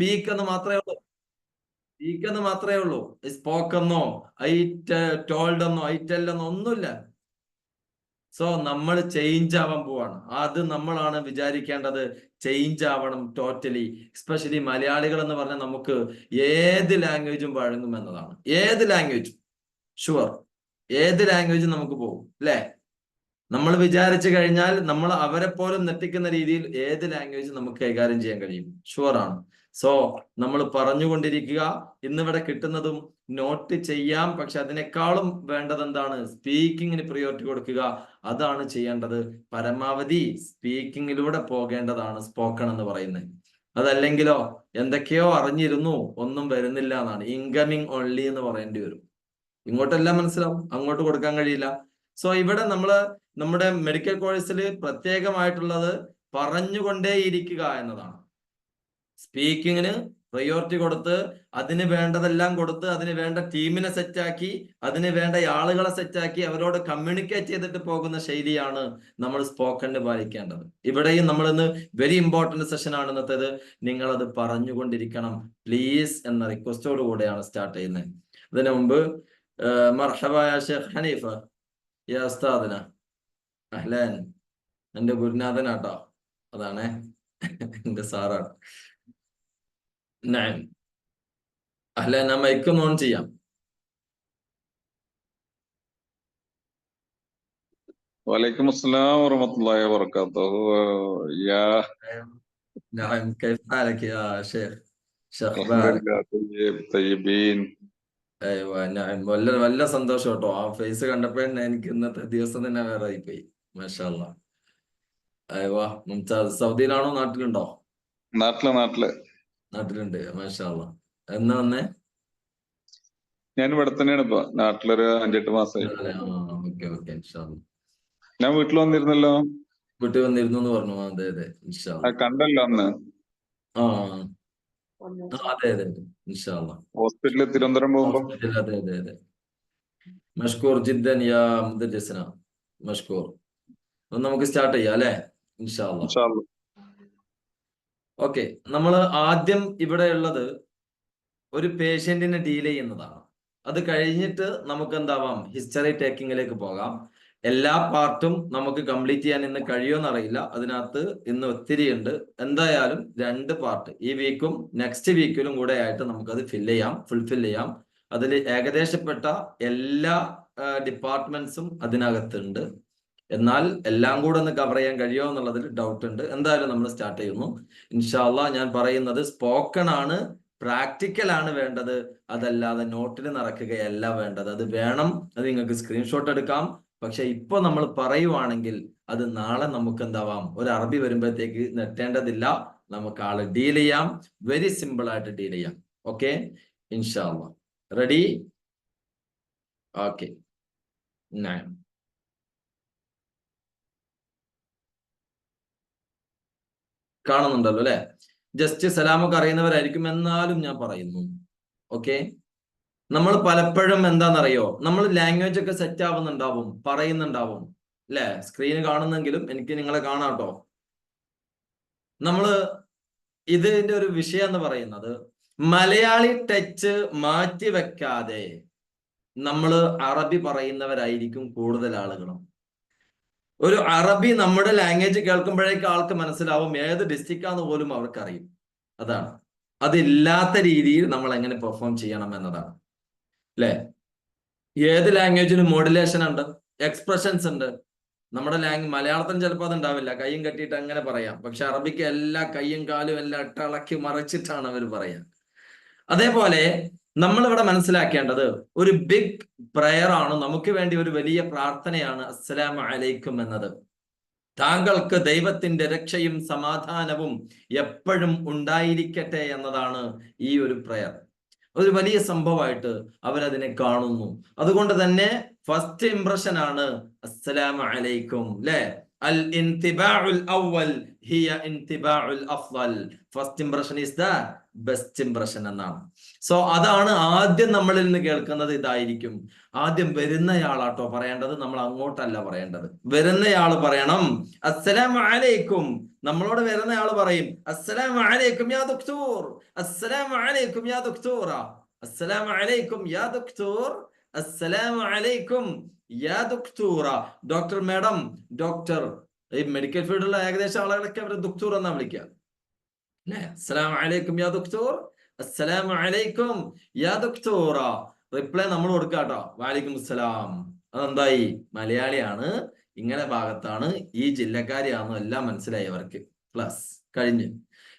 Speak എന്ന് മാത്രമേ ഉള്ളൂ. സ്പീക്ക് എന്ന് മാത്രമേ ഉള്ളൂ. സ്പോക്ക് എന്നോ ടോൾഡ് എന്നോ ടെൽ എന്നോ ഒന്നുമില്ല. സോ നമ്മൾ ചേഞ്ച് ആവാൻ പോവാണ്. അത് നമ്മളാണ് വിചാരിക്കേണ്ടത്. ചേഞ്ച് ആവണം ടോട്ടലി. എസ്പെഷ്യലി മലയാളികൾ എന്ന് പറഞ്ഞാൽ നമുക്ക് ഏത് ലാംഗ്വേജും വഴങ്ങും എന്നതാണ്. ഏത് ലാംഗ്വേജും ഷുവർ, ഏത് ലാംഗ്വേജും നമുക്ക് പോകും അല്ലേ? നമ്മൾ വിചാരിച്ചു കഴിഞ്ഞാൽ നമ്മൾ അവരെ പോലും നെട്ടിക്കുന്ന രീതിയിൽ ഏത് ലാംഗ്വേജ് നമുക്ക് കൈകാര്യം ചെയ്യാൻ കഴിയും. ഷുവർ ആണ്. സോ നമ്മൾ പറഞ്ഞുകൊണ്ടിരിക്കുക. ഇന്നിവിടെ കിട്ടുന്നതും നോട്ട് ചെയ്യാം, പക്ഷെ അതിനേക്കാളും വേണ്ടത് എന്താണ്? സ്പീക്കിങ്ങിന് പ്രിയോറിറ്റി കൊടുക്കുക. അതാണ് ചെയ്യേണ്ടത്. പരമാവധി സ്പീക്കിങ്ങിലൂടെ പോകേണ്ടതാണ് സ്പോക്കൺ എന്ന് പറയുന്നത്. അതല്ലെങ്കിലോ എന്തൊക്കെയോ അറിഞ്ഞിരുന്നു, ഒന്നും വരുന്നില്ല എന്നാണ്. ഇൻകമിങ് ഓൺലി എന്ന് പറയേണ്ടി വരും. ഇങ്ങോട്ടെല്ലാം മനസ്സിലാവും, അങ്ങോട്ട് കൊടുക്കാൻ കഴിയില്ല. സോ ഇവിടെ നമ്മുടെ മെഡിക്കൽ കോഴ്സിൽ പ്രത്യേകമായിട്ടുള്ളത് പറഞ്ഞുകൊണ്ടേയിരിക്കുക എന്നതാണ്. സ്പീക്കിങ്ങിന് പ്രയോറിറ്റി കൊടുത്ത്, അതിന് വേണ്ടതെല്ലാം കൊടുത്ത്, അതിന് വേണ്ട ടീമിനെ സെറ്റാക്കി, അതിന് വേണ്ട ആളുകളെ സെറ്റാക്കി അവരോട് കമ്മ്യൂണിക്കേറ്റ് ചെയ്തിട്ട് പോകുന്ന ശൈലിയാണ് നമ്മൾ സ്പോക്കണിന് പാലിക്കേണ്ടത്. ഇവിടെയും നമ്മളിന്ന് വെരി ഇമ്പോർട്ടന്റ് സെഷൻ ആണ് ഇന്നത്തേത്. നിങ്ങളത് പറഞ്ഞുകൊണ്ടിരിക്കണം പ്ലീസ് എന്ന റിക്വസ്റ്റോട് കൂടെയാണ് സ്റ്റാർട്ട് ചെയ്യുന്നത്. അതിനു മുമ്പ് മർഹബ യാ ഷേഖ് ഹനീഫ യാ ഉസ്താദിന അഹ്ലാൻ. എന്റെ ഗുരുനാഥനാട്ടോ, അതാണേ എന്റെ സാറാണ്. അഹ്ലാൻ, ഞാൻ മൈക്ക് ഓൺ ചെയ്യാം. وعليكم السلام ورحمة الله وبركاته. يا نعم، كيف حالك يا شيخ الحمد أخبارك؟ لله طيبين. വല്ല സന്തോഷം കേട്ടോ. ആ ഫേസ് കണ്ടപ്പോഴേ എനിക്ക് ഇന്നത്തെ ദിവസം തന്നെ വേറെ ആയിപ്പോയി. മാഷാ അല്ലാഹ്. മുംതാസ്. സൗദിയിലാണോ നാട്ടിലുണ്ടോ? നാട്ടിലുണ്ട്. മാഷാ അല്ലാഹ്. എന്നാ വന്നേ? ഞാൻ ഇവിടെ തന്നെയാണ് ഇപ്പൊ. നാട്ടിലൊരു 5-8 മാസമായി. Okay okay. ഇൻഷാ അല്ലാഹ്. ഞാൻ വീട്ടിൽ വന്നിരുന്നല്ലോ. വീട്ടിൽ വന്നിരുന്നു എന്ന് പറഞ്ഞു. അതെ അതെ, ഇൻഷാ അല്ലാഹ്. കണ്ടല്ലോ അന്ന്. അതെ അതെ, ഇൻഷാ അല്ലാഹ്. ഹോസ്പിറ്റലിൽ തിരുവനന്തപുരം പോകുമ്പോ. അതെ അതെ അതെ. മഷ്കൂർ ജിദ്ദൻ യാ മുദരിസന. മഷ്കൂർ. നമുക്ക് സ്റ്റാർട്ട് ചെയ്യാം അല്ലെ? ഇൻഷാ അല്ലാഹ്. ഓക്കെ, നമ്മൾ ആദ്യം ഇവിടെ ഉള്ളത് ഒരു പേഷ്യന്റിനെ ഡീൽ ചെയ്യുന്നതാണ്. അത് കഴിഞ്ഞിട്ട് നമുക്ക് എന്താവാം, ഹിസ്റ്ററി ടേക്കിങ്ങിലേക്ക് പോകാം. എല്ലാ പാർട്ടും നമുക്ക് കംപ്ലീറ്റ് ചെയ്യാൻ ഇന്ന് കഴിയുമെന്ന് അറിയില്ല. അതിനകത്ത് ഇന്ന് ഒത്തിരി ഉണ്ട്. എന്തായാലും 2 പാർട്ട് ഈ വീക്കും നെക്സ്റ്റ് വീക്കിലും കൂടെ ആയിട്ട് നമുക്കത് ഫുൾഫിൽ ചെയ്യാം. അതിൽ ഏകദേശപ്പെട്ട എല്ലാ ഡിപ്പാർട്ട്മെന്റ്സും അതിനകത്തുണ്ട്. എന്നാൽ എല്ലാം കൂടെ ഒന്ന് കവർ ചെയ്യാൻ കഴിയുമോ എന്നുള്ളതിൽ ഡൗട്ട് ഉണ്ട്. എന്തായാലും നമ്മൾ സ്റ്റാർട്ട് ചെയ്യുന്നു ഇൻഷാ അല്ലാഹ്. ഞാൻ പറയുന്നത് സ്പോക്കൺ ആണ്, പ്രാക്ടിക്കൽ ആണ് വേണ്ടത്. അതല്ലാതെ നോട്ടിൽ നടക്കുകയല്ല വേണ്ടത്. അത് വേണം, അത് നിങ്ങൾക്ക് സ്ക്രീൻഷോട്ട് എടുക്കാം. പക്ഷെ ഇപ്പൊ നമ്മൾ പറയുവാണെങ്കിൽ അത് നാളെ നമുക്ക് എന്താവാം, ഒരു അറബി വരുമ്പോഴത്തേക്ക് നെട്ടേണ്ടതില്ല. നമുക്ക് ആളെ ഡീൽ ചെയ്യാം, വെരി സിമ്പിൾ ആയിട്ട് ഡീൽ ചെയ്യാം. ഓക്കെ, ഇൻഷാ അല്ലാഹ്. റെഡി? ഓക്കെ. കാണുന്നുണ്ടല്ലോ അല്ലെ? ജസ്റ്റ് സലാമൊക്കെ അറിയുന്നവരായിരിക്കും, എന്നാലും ഞാൻ പറയുന്നു. ഓക്കെ, നമ്മൾ പലപ്പോഴും എന്താണെന്നറിയോ, നമ്മൾ ലാംഗ്വേജ് ഒക്കെ സെറ്റ് ആവുന്നുണ്ടാവും, പറയുന്നുണ്ടാവും അല്ലെ? സ്ക്രീന് കാണുന്നെങ്കിലും എനിക്ക് നിങ്ങളെ കാണാട്ടോ. ഇതിന്റെ ഒരു വിഷയം എന്ന് പറയുന്നത്, മലയാളി ടച്ച് മാറ്റി വെക്കാതെ നമ്മൾ അറബി പറയുന്നവരായിരിക്കും കൂടുതൽ ആളുകളും. ഒരു അറബി നമ്മുടെ ലാംഗ്വേജ് കേൾക്കുമ്പോഴേക്കും ആൾക്ക് മനസ്സിലാവും ഏത് ഡിസ്ട്രിക്റ്റാന്ന് പോലും അവർക്കറിയും. അതാണ്. അതില്ലാത്ത രീതിയിൽ നമ്മൾ എങ്ങനെ പെർഫോം ചെയ്യണം എന്നതാണ് അല്ലെ? ഏത് ലാംഗ്വേജിനും മോഡുലേഷൻ ഉണ്ട്, എക്സ്പ്രഷൻസ് ഉണ്ട്. നമ്മുടെ മലയാളത്തിന് ചിലപ്പോൾ അത് ഉണ്ടാവില്ല, കയ്യും കെട്ടിയിട്ട് അങ്ങനെ പറയാം. പക്ഷെ അറബിക്ക് എല്ലാ കയ്യും കാലും എല്ലാം ഇളക്കി മറിച്ചിട്ടാണ് അവർ പറയാ. അതേപോലെ നമ്മളിവിടെ മനസ്സിലാക്കേണ്ടത് ഒരു ബിഗ് പ്രയർ ആണ്, നമുക്ക് വേണ്ടി ഒരു വലിയ പ്രാർത്ഥനയാണ് അസ്സലാമു അലൈക്കും എന്നത്. താങ്കൾക്ക് ദൈവത്തിന്റെ രക്ഷയും സമാധാനവും എപ്പോഴും ഉണ്ടായിരിക്കട്ടെ എന്നതാണ് ഈ ഒരു പ്രയർ. ഒരു വലിയ സംഭവമായിട്ട് അവരതിനെ കാണുന്നു. അതുകൊണ്ട് തന്നെ ഫസ്റ്റ് ഇംപ്രഷൻ ആണ് അസ്സലാമു അലൈക്കും അല്ലെ? അൽ ഇൻതിബാഉൽ അവ്വൽ ഹിയ ഇൻതിബാഉൽ അഫ്ളൽ. First impression is that best impression എന്നാണ്. സോ അതാണ് ആദ്യം നമ്മളിൽ നിന്ന് കേൾക്കുന്നത്. ഇതായിരിക്കും ആദ്യം വരുന്നയാളാട്ടോ പറയേണ്ടത്, നമ്മൾ അങ്ങോട്ടല്ല പറയേണ്ടത്. വരുന്നയാൾ പറയണം അസ്സലാമു അലൈക്കും. നമ്മളോട് വരുന്നയാൾ പറയും അസ്സലാമു അലൈക്കും യാ ദക്തൂർ, അസ്സലാമു അലൈക്കും യാ ദക്തൂറ, അസ്സലാമു അലൈക്കും യാ ദക്തൂർ, അസ്സലാമു അലൈക്കും യാ ദക്തൂറ. Doctor madam, doctor. ഈ മെഡിക്കൽ ഫീൽഡിലുള്ള ഏകദേശം ആളുകളൊക്കെ അവർ ദക്തൂർ എന്നാ വിളിക്കുക അല്ലേ? അസ്സലാമു അലൈക്കും യാ ദക്തൂർ, അസ്സലാമു അലൈക്കും യാ ദക്തൂറ. റിപ്ലൈ നമ്മൾ കൊടുക്കാട്ടോ, വാലൈക്കും അസ്സലാം. അതെന്തായി? മലയാളിയാണ്, ഇങ്ങനെ ഭാഗത്താണ്, ഈ ജില്ലക്കാരിയാണെന്ന് എല്ലാം മനസ്സിലായി അവർക്ക്. പ്ലസ് കഴിഞ്ഞ്.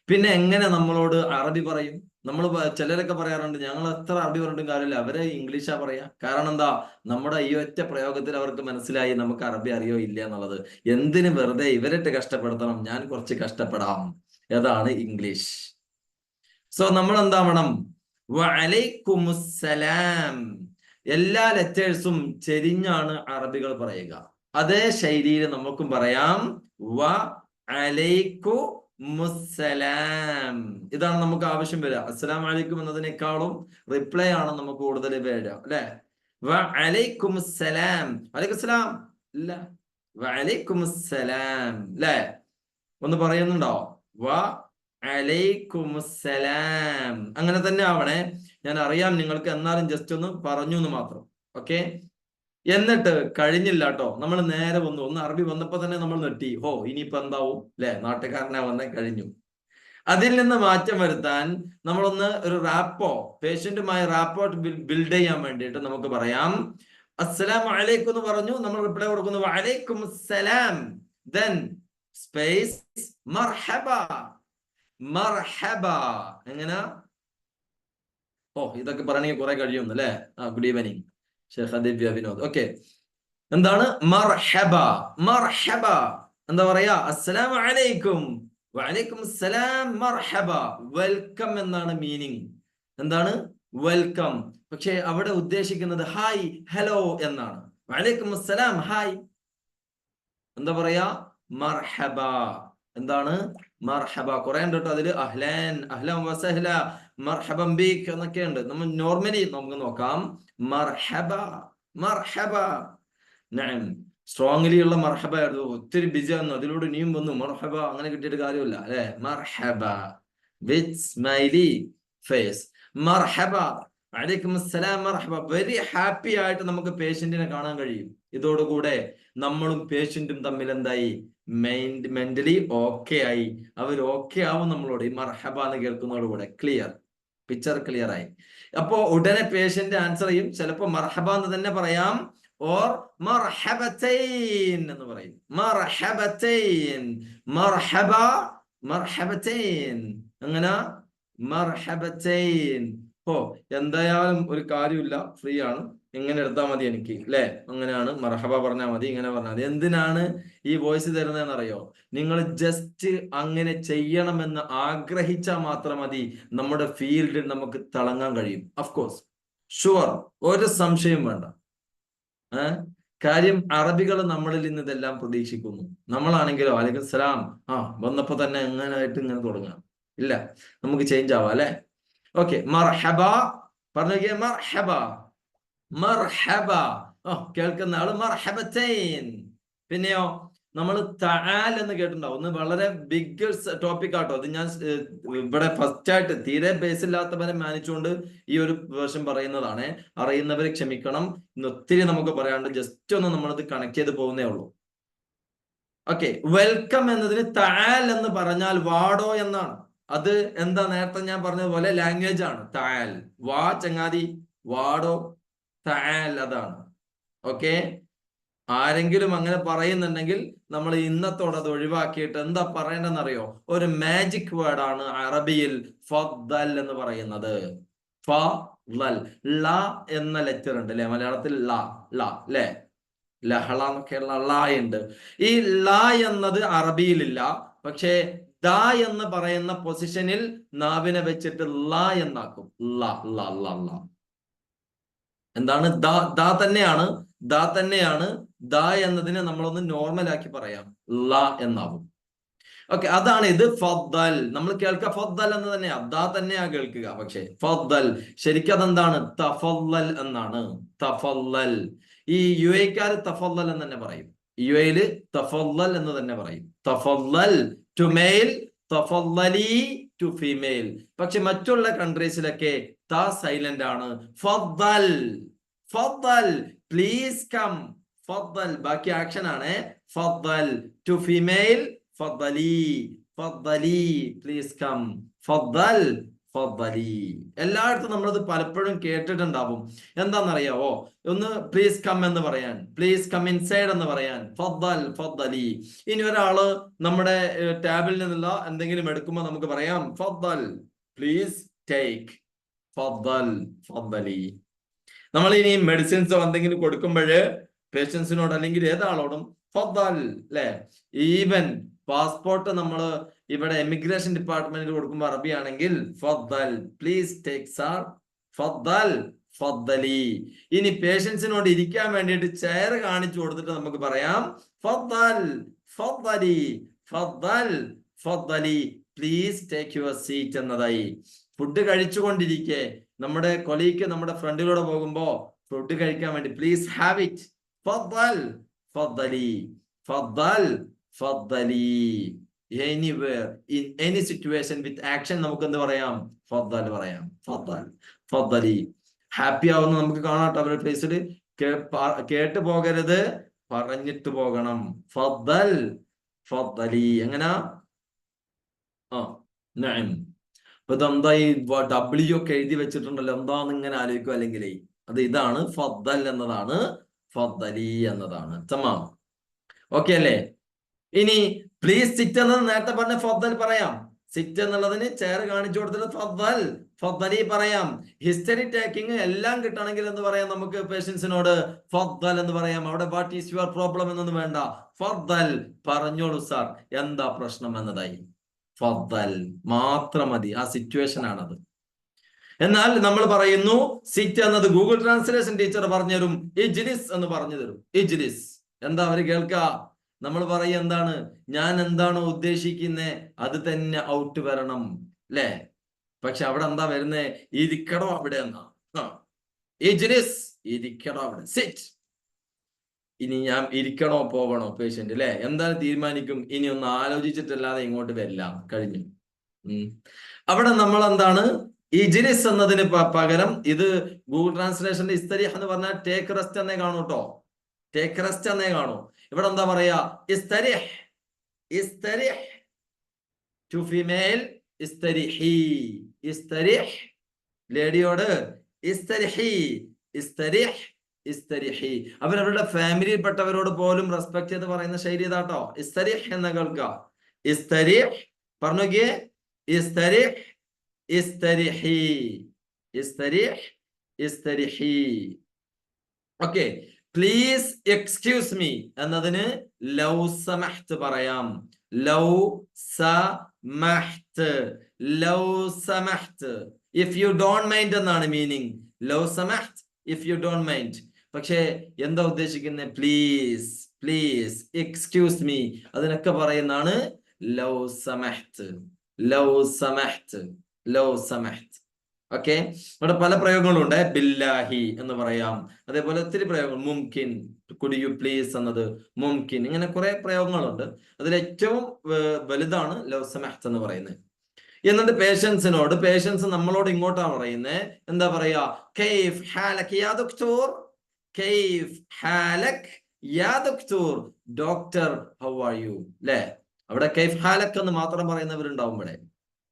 പിന്നെ എങ്ങനെ നമ്മളോട് അറബി പറയും? നമ്മൾ ചിലരൊക്കെ പറയാറുണ്ട് ഞങ്ങൾ എത്ര അറബി പറഞ്ഞിട്ടും കാര്യമില്ല, അവരെ ഇംഗ്ലീഷാ പറയാ. കാരണം എന്താ? നമ്മുടെ ഈ ഒറ്റ പ്രയോഗത്തിൽ അവർക്ക് മനസ്സിലായി നമുക്ക് അറബി അറിയോ ഇല്ല എന്നുള്ളത്. എന്തിന് വെറുതെ ഇവരിട്ട് കഷ്ടപ്പെടുത്തണം, ഞാൻ കുറച്ച് കഷ്ടപ്പെടാം. ഏതാണ്? ഇംഗ്ലീഷ്. സോ നമ്മൾ എന്താ വേണം? വഅലൈക്കുമുസ്സലാം. എല്ലാ ലെറ്റേഴ്സും ചെരിഞ്ഞാണ് അറബികൾ പറയുക. അതേ ശൈലിയിൽ നമുക്കും പറയാം വഅലൈക്കുമുസ്സലാം. ഇതാണ് നമുക്ക് ആവശ്യം വരിക. അസ്സലാമു അലൈക്കും എന്നതിനേക്കാളും റിപ്ലൈ ആണ് നമുക്ക് കൂടുതൽ വരിക അല്ലെ? വഅലൈക്കുമുസ്സലാം. വഅലൈക്കുസ്സലാം ഇല്ല, വഅലൈക്കുമുസ്സലാം അല്ലെ? ഒന്ന് പറയുന്നുണ്ടോ? വഅലൈക്കുമുസ്സലാം. അങ്ങനെ തന്നെ ആവണേ. ഞാൻ അറിയാം നിങ്ങൾക്ക്, എന്നാലും ജസ്റ്റ് ഒന്ന് പറഞ്ഞു എന്ന് മാത്രം. ഓക്കെ. എന്നിട്ട് കഴിഞ്ഞില്ല കേട്ടോ, നമ്മൾ നേരെ ഒന്ന് അറബി വന്നപ്പോ തന്നെ നമ്മൾ നെട്ടി. ഹോ, ഇനിയിപ്പോ എന്താവും അല്ലെ? നാട്ടുകാരനെ വന്നേ കഴിഞ്ഞു. അതിൽ നിന്ന് മാറ്റം വരുത്താൻ നമ്മളൊന്ന് ഒരു പേഷ്യന്റുമായി റാപ്പോ ബിൽഡ് ചെയ്യാൻ വേണ്ടിയിട്ട് നമുക്ക് പറയാം അസ്സലാമു അലൈക്കും എന്ന് പറഞ്ഞു, നമ്മൾ റിപ്ലൈ കൊടുക്കുന്നു വഅലൈക്കും അസ്സലാം. ദെൻ സ്പേസ് മർഹബ. മർഹബ എങ്ങനെ? ഓ, ഇതൊക്കെ പറയണമെങ്കിൽ കുറെ കഴിയുന്നു അല്ലെ? ഗുഡ് ഈവനിങ് ഷേഖ് ദിവ്യ വിനോദ്. ഓക്കെ, എന്താണ് മർഹബ? മർഹബ എന്താ പറയാ? അസ്സലാമു അലൈക്കും, വഅലൈക്കും അസ്സലാം, മർഹബ. വെൽക്കം എന്നാണ് മീനിങ്. എന്താണ്? വെൽക്കം. പക്ഷെ അവിടെ ഉദ്ദേശിക്കുന്നത് ഹായ്, ഹലോ എന്നാണ്. വഅലൈക്കും അസ്സലാം, ഹായ്. എന്താ പറയാ? മർഹബ. എന്താണ്? മർഹബ. കുറെ ഉണ്ട് കേട്ടോ അതില്. അഹ്ലാൻ, അഹ്ലാൻ വസഹ്ല, മർഹബൻ ബിക് എന്നൊക്കെ ഉണ്ട്. നമ്മൾ നോർമലി നമുക്ക് നോക്കാം. മർഹബ, മർഹബ. നഅം. സ്ട്രോങ്ലി ഉള്ള മർഹബ ആയിരുന്നു. ഒത്തിരി ബിസി ആയിരുന്നു, അതിലൂടെ ഇനിയും വന്നു മർഹബ. അങ്ങനെ കിട്ടിയിട്ട് കാര്യമില്ല അല്ലെ? മർഹബ വിത്ത് സ്മൈലി ഫേസ്. മർഹബ, വഅലൈക്കും അസ്സലാം, മർഹബ. വെരി ഹാപ്പി ആയിട്ട് നമുക്ക് പേഷ്യന്റിനെ കാണാൻ കഴിയും. ഇതോടുകൂടെ നമ്മളും പേഷ്യന്റും തമ്മിൽ എന്തായി? മെന്റലി ഓക്കെ ആയി. അവർ ഓക്കെ ആവും നമ്മളോട് ഈ മർഹബ എന്ന് കേൾക്കുന്നതോടുകൂടെ. ക്ലിയർ, പിക്ചർ ക്ലിയർ ആയി. അപ്പോ ഉടനെ പേഷ്യന്റ് ആൻസർ ചെയ്യും. ചിലപ്പോ മർഹബ എന്ന് തന്നെ പറയാം, ഓർ മർഹബത്തൈൻ എന്ന് പറയും. മർഹബത്തൈൻ, മർഹബ, മർഹബത്തൈൻ. അങ്ങനെ മർഹബത്തൈൻ. ഓ, എന്തായാലും ഒരു കാര്യമില്ല, ഫ്രീ ആണ്, ഇങ്ങനെ എടുത്താൽ മതി എനിക്ക് അല്ലെ? അങ്ങനെയാണ് മർഹബ പറഞ്ഞാൽ മതി, ഇങ്ങനെ പറഞ്ഞാൽ മതി. എന്തിനാണ് ഈ വോയിസ് തരുന്നതെന്ന് അറിയോ? നിങ്ങൾ ജസ്റ്റ് അങ്ങനെ ചെയ്യണമെന്ന് ആഗ്രഹിച്ചാൽ മാത്രം മതി നമ്മുടെ ഫീൽഡിൽ നമുക്ക് തിളങ്ങാൻ കഴിയും. അഫ്കോഴ്സ്, ഷുവർ, ഒരു സംശയം വേണ്ട. കാര്യം അറബികൾ നമ്മളിൽ നിന്ന് ഇതെല്ലാം പ്രതീക്ഷിക്കുന്നു. നമ്മളാണെങ്കിലോ വഅലൈക്കും സലാം, വന്നപ്പോ തന്നെ എങ്ങനായിട്ട് ഇങ്ങനെ തുടങ്ങാം. ഇല്ല, നമുക്ക് ചേഞ്ച് ആവാം അല്ലെ? ഓക്കെ, മർഹബ പറഞ്ഞേ. മർഹബ, മർഹബ. കേൾക്കുന്ന ആള് മർഹബത്തൈൻ. പിന്നെയോ നമ്മൾ തആൽ എന്ന് കേട്ടിട്ടുണ്ടാവും. ഒന്ന് വളരെ ബിഗ് ടോപ്പിക് ആട്ടോ അത്. ഞാൻ ഇവിടെ ഫസ്റ്റ് ആയിട്ട് തീരെ ബേസ് ഇല്ലാത്തവരെ മാനിച്ചുകൊണ്ട് ഈ ഒരു വേർഷൻ പറയുന്നതാണ്. അറിയുന്നവരെ ക്ഷമിക്കണം. ഇന്ന് ഒത്തിരി നമുക്ക് പറയാണ്ട്, ജസ്റ്റ് ഒന്ന് നമ്മളത് കണക്ട് ചെയ്ത് പോകുന്നേ ഉള്ളൂ. ഓക്കെ, വെൽക്കം എന്നതിന് തആൽ എന്ന് പറഞ്ഞാൽ വാടോ എന്നാണ്. അത് എന്താ? നേരത്തെ ഞാൻ പറഞ്ഞതുപോലെ ലാംഗ്വേജ് ആണ്. തആൽ, വാ ചങ്ങാതി, വാടോ, തആൽ, അതാണ്. ഓക്കെ, ആരെങ്കിലും അങ്ങനെ പറയുന്നുണ്ടെങ്കിൽ നമ്മൾ ഇന്നത്തോടെ അത് ഒഴിവാക്കിയിട്ട് എന്താ പറയേണ്ടതെന്നറിയോ? ഒരു മാജിക് വേർഡാണ് അറബിയിൽ ഫദ്ദൽ എന്ന് പറയുന്നത്. ഫദ്ദൽ. ല എന്ന ലെറ്റർ ഉണ്ട് അല്ലെ? മലയാളത്തിൽ ല, ല അല്ലെ? ലഹള എന്നൊക്കെയുള്ള ല ഉണ്ട്. ഈ ല എന്നത് അറബിയിലില്ല. പക്ഷേ ദ എന്ന് പറയുന്ന പൊസിഷനിൽ നാവിനെ വെച്ചിട്ട് ല എന്നാക്കും. ല, ല, ല, ല. എന്താണ്? ദ തന്നെയാണ്, ദ തന്നെയാണ്. ദ എന്നതിനെ നമ്മളൊന്ന് നോർമൽ ആക്കി പറയാം, ല എന്നാവും. ഓക്കെ, അതാണ് ഇത്. ഫദ്ദൽ നമ്മൾ കേൾക്കുക ഫദ്ദൽ എന്ന് തന്നെ, അതാ തന്നെയാ കേൾക്കുക. പക്ഷെ ഫദ്ദൽ ശരിക്കും അതെന്താണ്? തഫല്ലൽ എന്നാണ്. തഫല്ലൽ. ഈ യു എക്കാര് തഫല്ലൽ എന്ന് തന്നെ പറയും. യു എയില് തഫല്ലൽ എന്ന് തന്നെ പറയും. തഫല്ലൽ ടു മെയിൽ, തഫല്ലലി ടു ഫീമെയിൽ. പക്ഷെ മറ്റുള്ള കൺട്രീസിലൊക്കെ ത സൈലന്റ് ആണ്. ഫദ്ദൽ, ഫദ്ദൽ, പ്ലീസ് കം. ഫദ്ദൽ ബാക്കി ആക്ഷൻ ആണ്. ഫദ്ദൽ ടു ഫീമെയിൽ, ഫദ്ദലി, ഫദ്ദലി, പ്ലീസ് കം. ഫദ്ദൽ, ഫദ്ദലി. എല്ലായിടത്തും നമ്മളത് പലപ്പോഴും കേട്ടിട്ടുണ്ടാവും. എന്താണെന്നറിയാവോ? ഒന്ന് പ്ലീസ് കം എന്ന് പറയാൻ, പ്ലീസ് കം ഇൻസൈഡ് എന്ന് പറയാൻ ഫദ്ദൽ, ഫദ്ദലി. ഇനി ഒരാള് നമ്മുടെ ടാബിൽ നിന്നുള്ള എന്തെങ്കിലും എടുക്കുമ്പോൾ നമുക്ക് പറയാം ഫദ്ദൽ, പ്ലീസ് ടേക്ക്. ഫദ്ദൽ, ഫദ്ദലി. നമ്മൾ ഇനി മെഡിസിൻസോ എന്തെങ്കിലും കൊടുക്കുമ്പോൾ പേഷ്യൻസിനോട് അല്ലെങ്കിൽ ഏതാളോടും ഫദ്ദൽ, അല്ലെ? ഈവൻ പാസ്പോർട്ട് നമ്മൾ ഇവിടെ എമിഗ്രേഷൻ ഡിപ്പാർട്ട്മെന്റിൽ കൊടുക്കുമ്പോൾ അറബി ആണെങ്കിൽ ഫദ്ദൽ, പ്ലീസ് ടേക്ക് സാർ. ഫദ്ദൽ, ഫദ്ദലി. ഇനി പേഷ്യൻസിനോട് ഇരിക്കാൻ വേണ്ടിയിട്ട് ചെയർ കാണിച്ചു കൊടുത്തിട്ട് നമുക്ക് പറയാം ഫദ്ദൽ, ഫദ്ദലി, ഫദ്ദൽ, ഫദ്ദലി, പ്ലീസ് ടേക്ക് യുവർ സീറ്റ് എന്നതായി. ഫുഡ് കഴിച്ചുകൊണ്ടിരിക്കെ നമ്മുടെ കൊലീക്ക് നമ്മുടെ ഫ്രണ്ടിലൂടെ പോകുമ്പോ ഫുഡ് കഴിക്കാൻ വേണ്ടി പ്ലീസ് ഹാവ് ഇറ്റ്. ഫദ്ദൽ, ഫദ്ദലി, ഫദ്ദൽ, ഫദ്ദലി. Anywhere, in any situation with action നമുക്ക് എന്ത് പറയാം? ഫദ്ദൽ പറയാം. ഫദ്ദൽ, ഫദ്ദലി. ഹാപ്പി ആവുന്ന നമുക്ക് കാണാട്ടോ അവരുടെ ഫേസിൽ. കേട്ട് പോകരുത്, പറഞ്ഞിട്ട് പോകണം. ഫദ്ദൽ, ഫദ്ദലി. എങ്ങനാ? നഅം. അപ്പൊ ഇതെന്താ ഈ ഡബ്ല്യു ഒക്കെ എഴുതി വെച്ചിട്ടുണ്ടല്ലോ, എന്താന്ന് ഇങ്ങനെ ആലോചിക്കും. അല്ലെങ്കിൽ അത് ഇതാണ് ഫദ്ദൽ എന്നതാണ്, ഫദ്ദലി എന്നതാണ്. തമാം. ഓക്കെ അല്ലേ? ഇനി പ്ലീസ് സിറ്റ് എന്നത് നേരത്തെ പറഞ്ഞ ഫദ്ദൽ പറയാം. സിറ്റ് എന്നുള്ളതിന് ചെയർ കാണിച്ചു കൊടുത്തിട്ട് ഫദ്ദൽ, ഫദ്ദലി പറയാം. ഹിസ്റ്ററി ടേക്കിംഗ് എല്ലാം കിട്ടണമെങ്കിൽ എന്ന് പറയാം നമുക്ക് പേഷ്യൻസിനോട് ഫദ്ദൽ എന്ന് പറയാം. അവിടെ വാട്ട് ഈസ് യുവർ പ്രോബ്ലം എന്നൊന്നും വേണ്ട, ഫദ്ദൽ, പറഞ്ഞോളൂ സാർ, എന്താ പ്രശ്നം എന്നതായി. ഫദ്ദൽ മാത്രം മതി. ആ സിറ്റുവേഷൻ ആണത്. എന്നാൽ നമ്മൾ പറയുന്നു സിറ്റ് എന്നത് ഗൂഗിൾ ട്രാൻസ്ലേഷൻ ടീച്ചർ പറഞ്ഞു തരും ഇജ്ലിസ് എന്ന് പറഞ്ഞു തരും. ഇജ്ലിസ് എന്താ അവര് കേൾക്ക? നമ്മൾ പറയും എന്താണ്, ഞാൻ എന്താണോ ഉദ്ദേശിക്കുന്നത് അത് തന്നെ ഔട്ട് വരണം, അല്ലേ? പക്ഷെ അവിടെ എന്താ വരുന്നേ? ഇരിക്കടോ അവിടെ എന്നാ. ഇജ്ലിസ്, ഇരിക്കടോ അവിടെ. സിറ്റ്. ഇനി ഞാൻ ഇരിക്കണോ പോകണോ പേഷ്യന്റ്, അല്ലെ? എന്താണ് തീരുമാനിക്കും? ഇനി ഒന്ന് ആലോചിച്ചിട്ടല്ലാതെ ഇങ്ങോട്ട് വരില്ല. കഴിഞ്ഞു. അവിടെ നമ്മൾ എന്താണ് ഇജ്ലിസ് എന്നതിന് പകരം ഇത് ഗൂഗിൾ ട്രാൻസ്ലേഷന്റെ ഇസ്തരിഹ് എന്ന് പറഞ്ഞാൽ ടേക്ക് റെസ്റ്റ് എന്നേ കാണൂ കേട്ടോ. ടേക്ക് റെസ്റ്റ് എന്നേ കാണൂ. ഇവിടെ എന്താ പറയാ? ഇസ്തരിഹ്, ഇസ്തരിഹ് ടു ഫീമെയിൽ, ഇസ്തരിഹി, ഇസ്തരിഹ് ലേഡിയോട് ഇസ്തരിഹി, ഇസ്തരിഹ്, ഇസ്തരിഹി. അവരവരുടെ ഫാമിലിയിൽപ്പെട്ടവരോട് പോലും റെസ്പെക്ട് ചെയ്ത് പറയുന്ന ശൈലി ഇതാട്ടോ. ഇസ്തരിഹ് എന്ന കേൾക്കുക. ഇസ്തരിഹ് പറഞ്ഞോക്കിയേ. ഇസ്തരിഹ്, ഇസ്തരിഹി, ഇസ്തരിഹ്, ഇസ്തരിഹി. ഓക്കെ. പ്ലീസ് എക്സ്ക്യൂസ് മീ എന്നതിന് ലൗ സമഹ്ത് പറയാം. ലൗ സമഹ്ത്, ലൗ സമഹ്ത്. ഇഫ് യു ഡോണ്ട് മൈൻഡ് എന്നാണ് മീനിങ്. ലൗ സമഹ്ത്, ഇഫ് യു ഡോണ്ട് മൈൻഡ്. പക്ഷേ എന്താ ഉദ്ദേശിക്കുന്നത്? പ്ലീസ്, പ്ലീസ്, എക്സ്ക്യൂസ് മീ, അതിനൊക്കെ പറയുന്നതാണ് ലൗ സമഹ്ത്, ലൗ സമഹ്ത്, ലൗ സമഹ്ത്. ഓക്കെ. ഇവിടെ പല പ്രയോഗങ്ങളും ഉണ്ട്. ബില്ലാഹി എന്ന് പറയാം. അതേപോലെ ഒത്തിരി പ്രയോഗങ്ങൾ. മുംകിൻ, കുഡ് യു പ്ലീസ് എന്നത്, മുംകിൻ. ഇങ്ങനെ കുറെ പ്രയോഗങ്ങളുണ്ട്. അതിൽ ഏറ്റവും വലുതാണ് ലൗ സമഹ്ത് എന്ന് പറയുന്നത്. എന്നിട്ട് പേഷ്യൻസിനോട്, പേഷ്യൻസ് നമ്മളോട് ഇങ്ങോട്ടാണ് പറയുന്നത്. എന്താ പറയാ? കൈഫ് ഹാലക് യാ ദക്തൂർ, കൈഫ് ഹാലക് യാ ദക്തൂർ, ഡോക്ടർ ഹൗ ആർ യു, അല്ലെ? അവിടെ കൈഫ് ഹാലക് എന്ന് മാത്രം പറയുന്നവരുണ്ടാവും ഇവിടെ.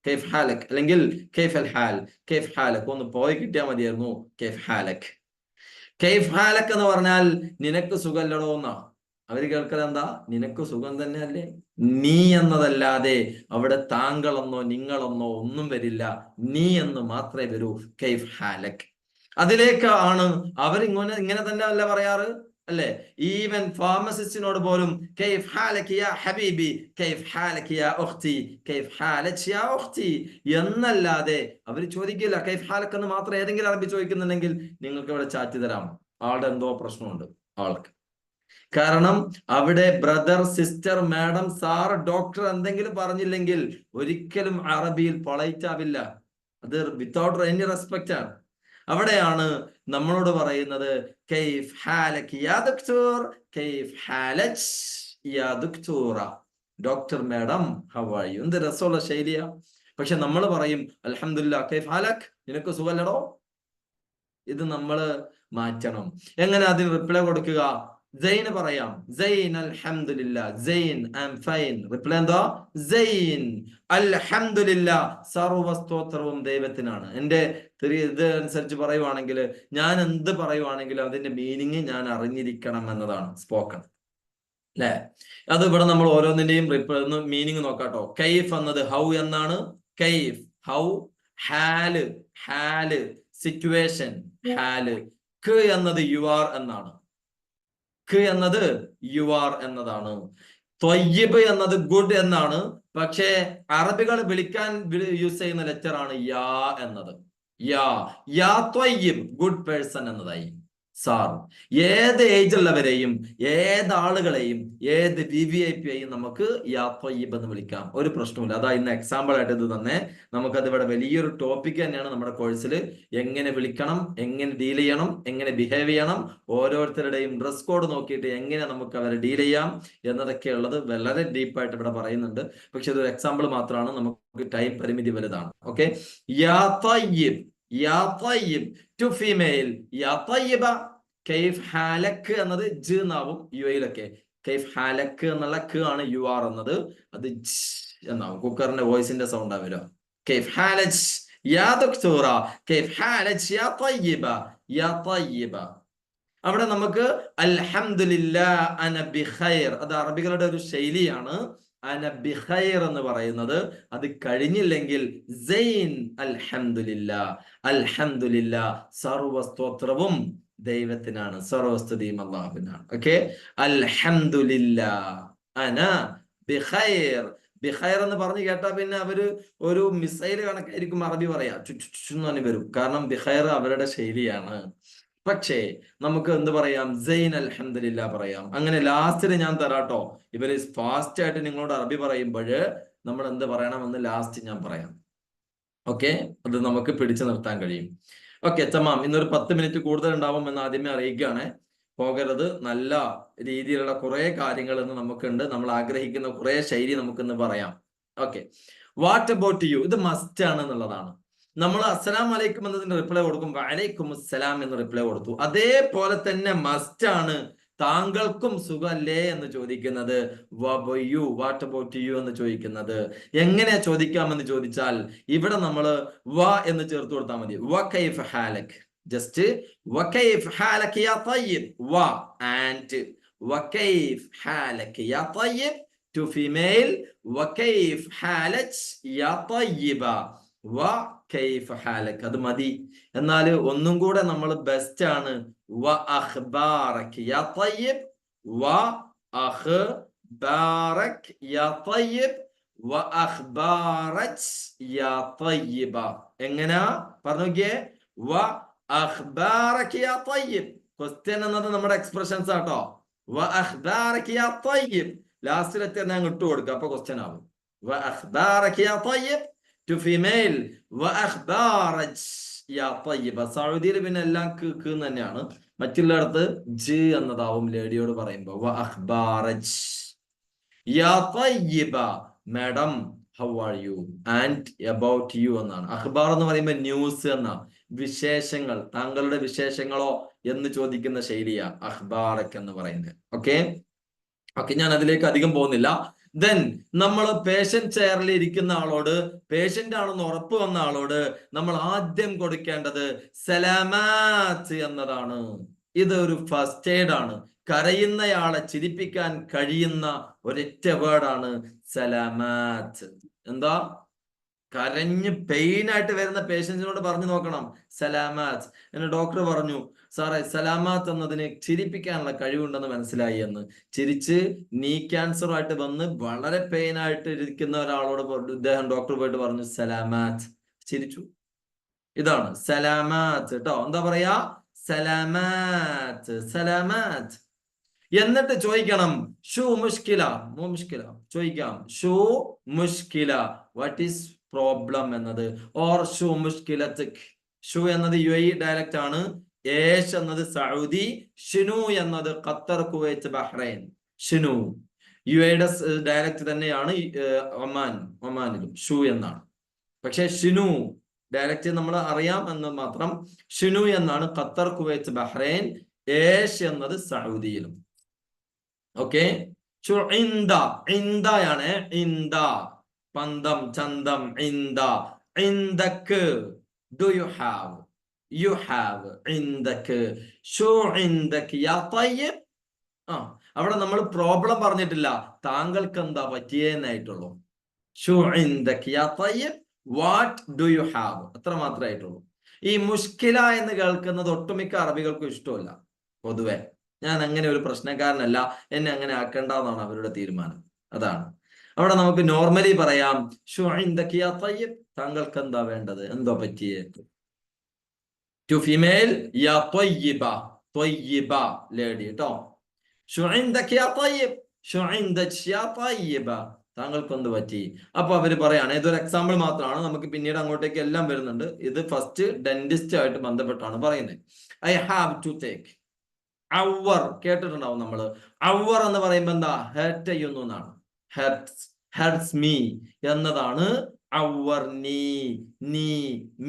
കൈഫ് ഹാലക് അല്ലെങ്കിൽ കൈഫ് അൽ ഹാൽ, കൈഫ് ഹാലക് ഒന്ന് പോയി കിട്ടിയാൽ മതിയായിരുന്നു. കൈഫ് ഹാലക്, കൈഫ് ഹാലക് എന്ന് പറഞ്ഞാൽ നിനക്ക് സുഖല്ലടോ എന്നാ അവര് കേൾക്കൽ. എന്താ? നിനക്ക് സുഖം തന്നെ അല്ലേ? നീ എന്നതല്ലാതെ അവിടെ താങ്കളെന്നോ നിങ്ങളെന്നോ ഒന്നും വരില്ല. നീ എന്ന് മാത്രമേ വരൂ. കൈഫ് ഹാലക്. അതിലേക്ക് ആണ് ഇങ്ങനെ തന്നെ അല്ല പറയാറ്, അല്ലെ? ഈവൻ ഫാർമസിസ്റ്റിനോട് പോലും കൈഫ് ഹാലക് യാ ഹബീബി, കൈഫ് ഹാലക് യാ ഉഖ്തി, കൈഫ് ഹാലക് യാ ഉഖ്തി എന്നല്ലാതെ അവർ ചോദിക്കില്ല. കൈഫ് ഹാലക് എന്ന് മാത്രം ഏതെങ്കിലും അറബി ചോദിക്കുന്നുണ്ടെങ്കിൽ നിങ്ങൾക്ക് ഇവിടെ ചാറ്റി തരാം, ആളുടെ എന്തോ പ്രശ്നമുണ്ട് ആൾക്ക്. കാരണം അവിടെ brother, sister, madam, sir, doctor എന്തെങ്കിലും പറഞ്ഞില്ലെങ്കിൽ ഒരിക്കലും അറബിയിൽ പൊളൈറ്റ് ആവില്ല. അത് വിത്തൗട്ട് എനി റെസ്പെക്റ്റ് ആണ്. അവിടെയാണ് നമ്മളോട് പറയുന്നത് കൈഫ് ഹാലക് യാ ദക്തൂർ, കൈഫ് ഹാലക് യാ ദക്തൂറ. Doctor, madam, how are you. എന്ത് രസമുള്ള ശൈലിയാ. പക്ഷെ നമ്മൾ പറയും അൽഹംദുലില്ലാ, കൈഫ് ഹാലക്, നിനക്ക് സുഖല്ലടോ. ഇത് നമ്മൾ മാറ്റണം. എങ്ങനെ അതിന് റിപ്ലൈ കൊടുക്കുക? സൈന് പറയാം, സൈൻ അൽഹംദുലില്ലാ, സൈൻ ഐ ആം ഫൈൻ. റിപ്ലൈ എന്താ? സൈൻ അൽഹംദുലില്ലാ, സർവസ്തോത്രവും ദൈവത്തിനാണ്. എന്റെ ഇത് അനുസരിച്ച് പറയുവാണെങ്കിൽ, ഞാൻ എന്ത് പറയുവാണെങ്കിലും അതിന്റെ മീനിങ് ഞാൻ അറിഞ്ഞിരിക്കണം എന്നതാണ് സ്പോക്കൺ, അല്ലെ? അത് ഇവിടെ നമ്മൾ ഓരോന്നിന്റെയും മീനിങ് നോക്കാട്ടോ. കൈഫ് എന്നത് ഹൗ എന്നാണ്. കൈഫ് ഹൗ. ഹാല് ഹാല് സിറ്റുവേഷൻ ഹാല്. ക എന്നത് യു ആർ എന്നാണ്. ക എന്നത് യു ആർ എന്നതാണ്. ത്വയ്യിബ് എന്നത് ഗുഡ് എന്നാണ്. പക്ഷേ അറബികൾ വിളിക്കാൻ യൂസ് ചെയ്യുന്ന ലെറ്റർ ആണ് യാ എന്നത്. യാ ത്വയ്യിബ്, ഗുഡ് പേഴ്സൺ എന്നതായി. സാർ, ഏത് ഏജ് ഉള്ളവരെയും, ഏതാളുകളെയും, ഏത് VVIP യെയും നമുക്ക് യാ ത്വയ്യിബ് എന്ന് വിളിക്കാം. ഒരു പ്രശ്നമില്ല. അതാ ഇന്ന് എക്സാമ്പിൾ ആയിട്ട് ഇത് തന്നെ. നമുക്കത് ഇവിടെ വലിയൊരു ടോപ്പിക് തന്നെയാണ് നമ്മുടെ കോഴ്സിൽ. എങ്ങനെ വിളിക്കണം, എങ്ങനെ ഡീൽ ചെയ്യണം, എങ്ങനെ ബിഹേവ് ചെയ്യണം, ഓരോരുത്തരുടെയും ഡ്രസ് കോഡ് നോക്കിയിട്ട് എങ്ങനെ നമുക്ക് അവരെ ഡീൽ ചെയ്യാം എന്നതൊക്കെ ഉള്ളത് വളരെ ഡീപ്പായിട്ട് ഇവിടെ പറയുന്നുണ്ട്. പക്ഷെ ഇതൊരു എക്സാമ്പിൾ മാത്രമാണ്, നമുക്ക് ടൈം പരിമിതി വലുതാണ്. ഓക്കെ. യാ ത്വയ്യിബ്, യാ ത്വയ്യിബ് ടു ഫീമെയിൽ, യാ ത്വയ്യിബ. കൈഫ് ഹാലക് എന്നത് ജ് എന്നാവും UAയിലൊക്കെ. കൈഫ് ഹാലക് എന്നുള്ള ക ആണ് യു ആർ എന്നത്, അത് ജ് എന്നാവും. കുക്കറിന്റെ വോയിസിന്റെ സൗണ്ട് ആവില്ല. കൈഫ് ഹാലജ് യാ ദക്തൂറ, കൈഫ് ഹാലജ് യാ ത്വയ്യിബ, യാ ത്വയ്യിബ. അവിടെ നമുക്ക് അൽഹംദുലില്ലാ അന ബിഖൈർ, അത് അറബികളുടെ ഒരു ശൈലിയാണ്. അന ബിഖൈർ എന്ന് പറയുന്നത്. അത് കഴിഞ്ഞില്ലെങ്കിൽ സൈൻ അൽഹംദുലില്ലാ, അൽഹംദുലില്ലാ, സർവസ്തോത്രവും ദൈവത്തിനാണ്, സർവസ്തുതിയും അല്ലാഹുവിനാണ്. ഓക്കെ. അൽഹംദുലില്ലാ അന ബിഖൈർ. ബിഖൈർ എന്ന് പറഞ്ഞു കേട്ടാ പിന്നെ അവര് ഒരു മിസൈൽ കണക്കായിരിക്കും അറബി പറയാ, ചുച്ചു വരും. കാരണം ബിഖൈർ അവരുടെ ശൈലിയാണ്. പക്ഷേ നമുക്ക് എന്ത് പറയാം? സൈൻ അൽഹംദുലില്ലാ പറയാം. അങ്ങനെ ലാസ്റ്റിന് ഞാൻ തരാട്ടോ. ഇവര് ഫാസ്റ്റ് ആയിട്ട് നിങ്ങളോട് അറബി പറയുമ്പോൾ നമ്മൾ എന്ത് പറയണമെന്ന് ലാസ്റ്റ് ഞാൻ പറയാം. ഓക്കെ, അത് നമുക്ക് പിടിച്ചു നിർത്താൻ കഴിയും. ഓക്കെ തമാം. ഇന്നൊരു 10 മിനിറ്റ് കൂടുതൽ ഉണ്ടാവും എന്ന് ആദ്യമേ അറിയിക്കുകയാണ്. പോകരുത്. നല്ല രീതിയിലുള്ള കുറെ കാര്യങ്ങൾ ഇന്ന് നമുക്കുണ്ട്. നമ്മൾ ആഗ്രഹിക്കുന്ന കുറെ ശൈലി നമുക്കിന്ന് പറയാം. ഓക്കെ. വാട്ട് അബൌട്ട് യു, ഇത് മസ്റ്റ് ആണ് എന്നുള്ളതാണ്. നമ്മൾ അസ്സലാം അലൈക്കും എന്നതിന് റിപ്ലൈ കൊടുക്കും, വഅലൈക്കും അസ്സലാം എന്ന് റിപ്ലൈ കൊടുത്തു. അതേപോലെ തന്നെ മസ്റ്റ് ആണ് താങ്കൾക്കും സുഖല്ലേ എന്ന് ചോദിക്കുന്നത്, വാട്ട് അബൌട്ട് യു എന്ന് ചോദിക്കുന്നത്. എങ്ങനെ ചോദിക്കാമെന്ന് ചോദിച്ചാൽ ഇവിടെ നമ്മൾ വ എന്ന് ചേർത്ത് കൊടുത്താൽ മതി. വ കൈഫ് ഹാലക്, ജസ്റ്റ് വ കൈഫ് ഹാലക് യാ ത്വയ്യിബ്. വ ആൻഡ് വ കൈഫ് ഹാലക് യാ ത്വയ്യിബ് ടു ഫീമെയിൽ, വ കൈഫ് ഹാലക് യാ ത്വയ്യിബ, വ കൈഫ് ഹാലക്. അത് മതി. എന്നാൽ ഒന്നും കൂടെ നമ്മൾ ബെസ്റ്റ് ആണ് വ അഖ്ബാറക് യാ ത്വയ്യിബ്, വ അഖ്ബാറക് യാ ത്വയ്യിബ്, വ അഖ്ബാറക് യാ ത്വയ്യിബ. എങ്ങനാ പറഞ്ഞോക്കിയേ? വ അഖ്ബാറക് യാ ത്വയ്യിബ്. ക്വസ്റ്റ്യൻ എന്നത് നമ്മുടെ എക്സ്പ്രഷൻസ് ആട്ടോ. വ അഖ്ബാറക് യാ ത്വയ്യിബ് ലാസ്റ്റിൽ എത്തിയാൽ ഞാൻ ഇട്ടു കൊടുക്കുക, അപ്പൊ ക്വസ്റ്റ്യൻ ആവും. വ അഖ്ബാറക് യാ ത്വയ്യിബ് ടു ഫീമെയിൽ, വ അഖ്ബാറക് യാ ത്വയ്യിബ. സൗദിയിൽ പിന്നെ എല്ലാം ക്ക് തന്നെയാണ്. മറ്റുള്ളിടത്ത് ജ് എന്നതാവും ലേഡിയോട് പറയുമ്പോ. വ അഖ്ബാറക് യാ ത്വയ്യിബ, madam how are you, and about you എന്നാണ്. അഖ്ബാർ എന്ന് പറയുമ്പോൾ ന്യൂസ് എന്ന, വിശേഷങ്ങൾ, താങ്കളുടെ വിശേഷങ്ങളോ എന്ന് ചോദിക്കുന്ന ശൈലിയാ അഖ്ബാറക് എന്ന് പറയുന്നത്. ഓക്കെ. ഞാൻ അതിലേക്ക് അധികം പോകുന്നില്ല. ദെൻ നമ്മൾ പേഷ്യന്റ് ചെയറിൽ ഇരിക്കുന്ന ആളോട്, പേഷ്യന്റ് ആണെന്ന് ഉറപ്പ് വന്ന ആളോട് നമ്മൾ ആദ്യം കൊടുക്കേണ്ടത് സലാമാത്ത് എന്നതാണ്. ഇത് ഒരു ഫസ്റ്റ് എയ്ഡ് ആണ്. കരയുന്നയാളെ ചിരിപ്പിക്കാൻ കഴിയുന്ന ഒരൊറ്റ വേർഡാണ് സലാമാത്ത്. എന്താ? കരഞ്ഞ് പെയിൻ ആയിട്ട് വരുന്ന പേഷ്യൻസിനോട് പറഞ്ഞു നോക്കണം സലാമാത്ത്. എന്നെ ഡോക്ടർ പറഞ്ഞു, സാറേ സലാമാത്ത് എന്നതിന് ചിരിപ്പിക്കാനുള്ള കഴിവുണ്ടെന്ന് മനസ്സിലായി എന്ന്. ചിരിച്ച് നീ ക്യാൻസറുമായിട്ട് വന്ന് വളരെ പെയിൻ ആയിട്ട് ഇരിക്കുന്ന ഒരാളോട് ഇദ്ദേഹം ഡോക്ടർ പോയിട്ട് പറഞ്ഞു സലാമാത്ത്, ചിരിച്ചു. ഇതാണ് സലാമാത്ത് കേട്ടോ. എന്താ പറയാ? സലാമാത്ത്, സലാമാത്ത്. എന്നിട്ട് ചോദിക്കണം ഷൂ മുഷ്കില, മുഷ്കില ചോദിക്കാം. ഷൂ മുഷ്കില, വാട്ട് ഈസ് പ്രോബ്ലം എന്നത്. ഓർ ഷൂ മുഷ്കിലത്തിക്. ഷൂ എന്നത് UAE ഡയലക്റ്റ് ആണ്. ഏഷ് എന്നത് സൗദി. ഷിനു എന്നത് ഖത്തർ, കുവൈത്ത്, ബഹ്റൈൻ. ഷിനു UAEയുടെ ഡയലക്റ്റ് തന്നെയാണ്. ഒമാനിലും ഷൂ എന്നാണ്. പക്ഷെ ഷിനു ഡയലക്റ്റ് നമ്മൾ അറിയാം എന്ന് മാത്രം. ഷിനു എന്നാണ് ഖത്തർ, കുവൈത്ത്, ബഹ്റൈൻ. ഏഷ് എന്നത് സൗദിയിലും. ഓക്കെ. ഇന്ദയാണ്. ഇന്ദ പന്തം, ചന്തം. ഇന്ദ. ഇന്ദക്ക്, do you have, you have. ഇന്ദക്ക്, ഷൂ ഇന്ദക്ക് യാ തയ്യിബ്. അവിടെ നമ്മൾ പ്രോബ്ലം പറഞ്ഞിട്ടില്ല, താങ്കൾക്ക് എന്താ പറ്റിയെന്നായിട്ടുള്ളൂ. ഷൂ ഇന്ദക്ക് യാ തയ്യിബ്, വാട്ട് ഡു യു ഹാവ്, അത്ര മാത്രമായിട്ടുള്ളൂ. ഈ മുഷ്കില എന്ന് കേൾക്കുന്നത് ഒട്ടുമിക്ക അറബികൾക്കും ഇഷ്ടമല്ല. പൊതുവെ ഞാൻ അങ്ങനെ ഒരു പ്രശ്നക്കാരനല്ല, എന്നെ അങ്ങനെ ആക്കണ്ടെന്നാണ് അവരുടെ തീരുമാനം. അതാണ് അവിടെ നമുക്ക് നോർമലി പറയാം ഷൂ ഇന്ദക യാ തയ്യിബ്, താങ്കൾക്ക് എന്താ വേണ്ടത്, എന്തോ പറ്റിയേ. ടു ഫീമെയിൽ യാ തയ്യിബ, തയ്യിബ ലേഡി കേട്ടോ. ഷൂ ഇന്ദക യാ തയ്യിബ്, ഷൂ ഇന്ദക യാ തയ്യിബ, താങ്കൾക്ക് എന്ത് പറ്റി. അപ്പൊ അവര് പറയാണ്, ഇതൊരു എക്സാമ്പിൾ മാത്രമാണ്, നമുക്ക് പിന്നീട് അങ്ങോട്ടേക്ക് എല്ലാം വരുന്നുണ്ട്. ഇത് ഫസ്റ്റ് ഡെന്റിസ്റ്റ് ആയിട്ട് ബന്ധപ്പെട്ടാണ് പറയുന്നത്. I have to take. അവർ കേട്ടിട്ടുണ്ടാവും നമ്മള്. അവർ എന്ന് പറയുമ്പോ എന്താ, ഹെർട്ട് ചെയ്യുന്നു എന്നാണ്. ഹെർട്സ് മീ എന്നതാണ് അവർ. നീ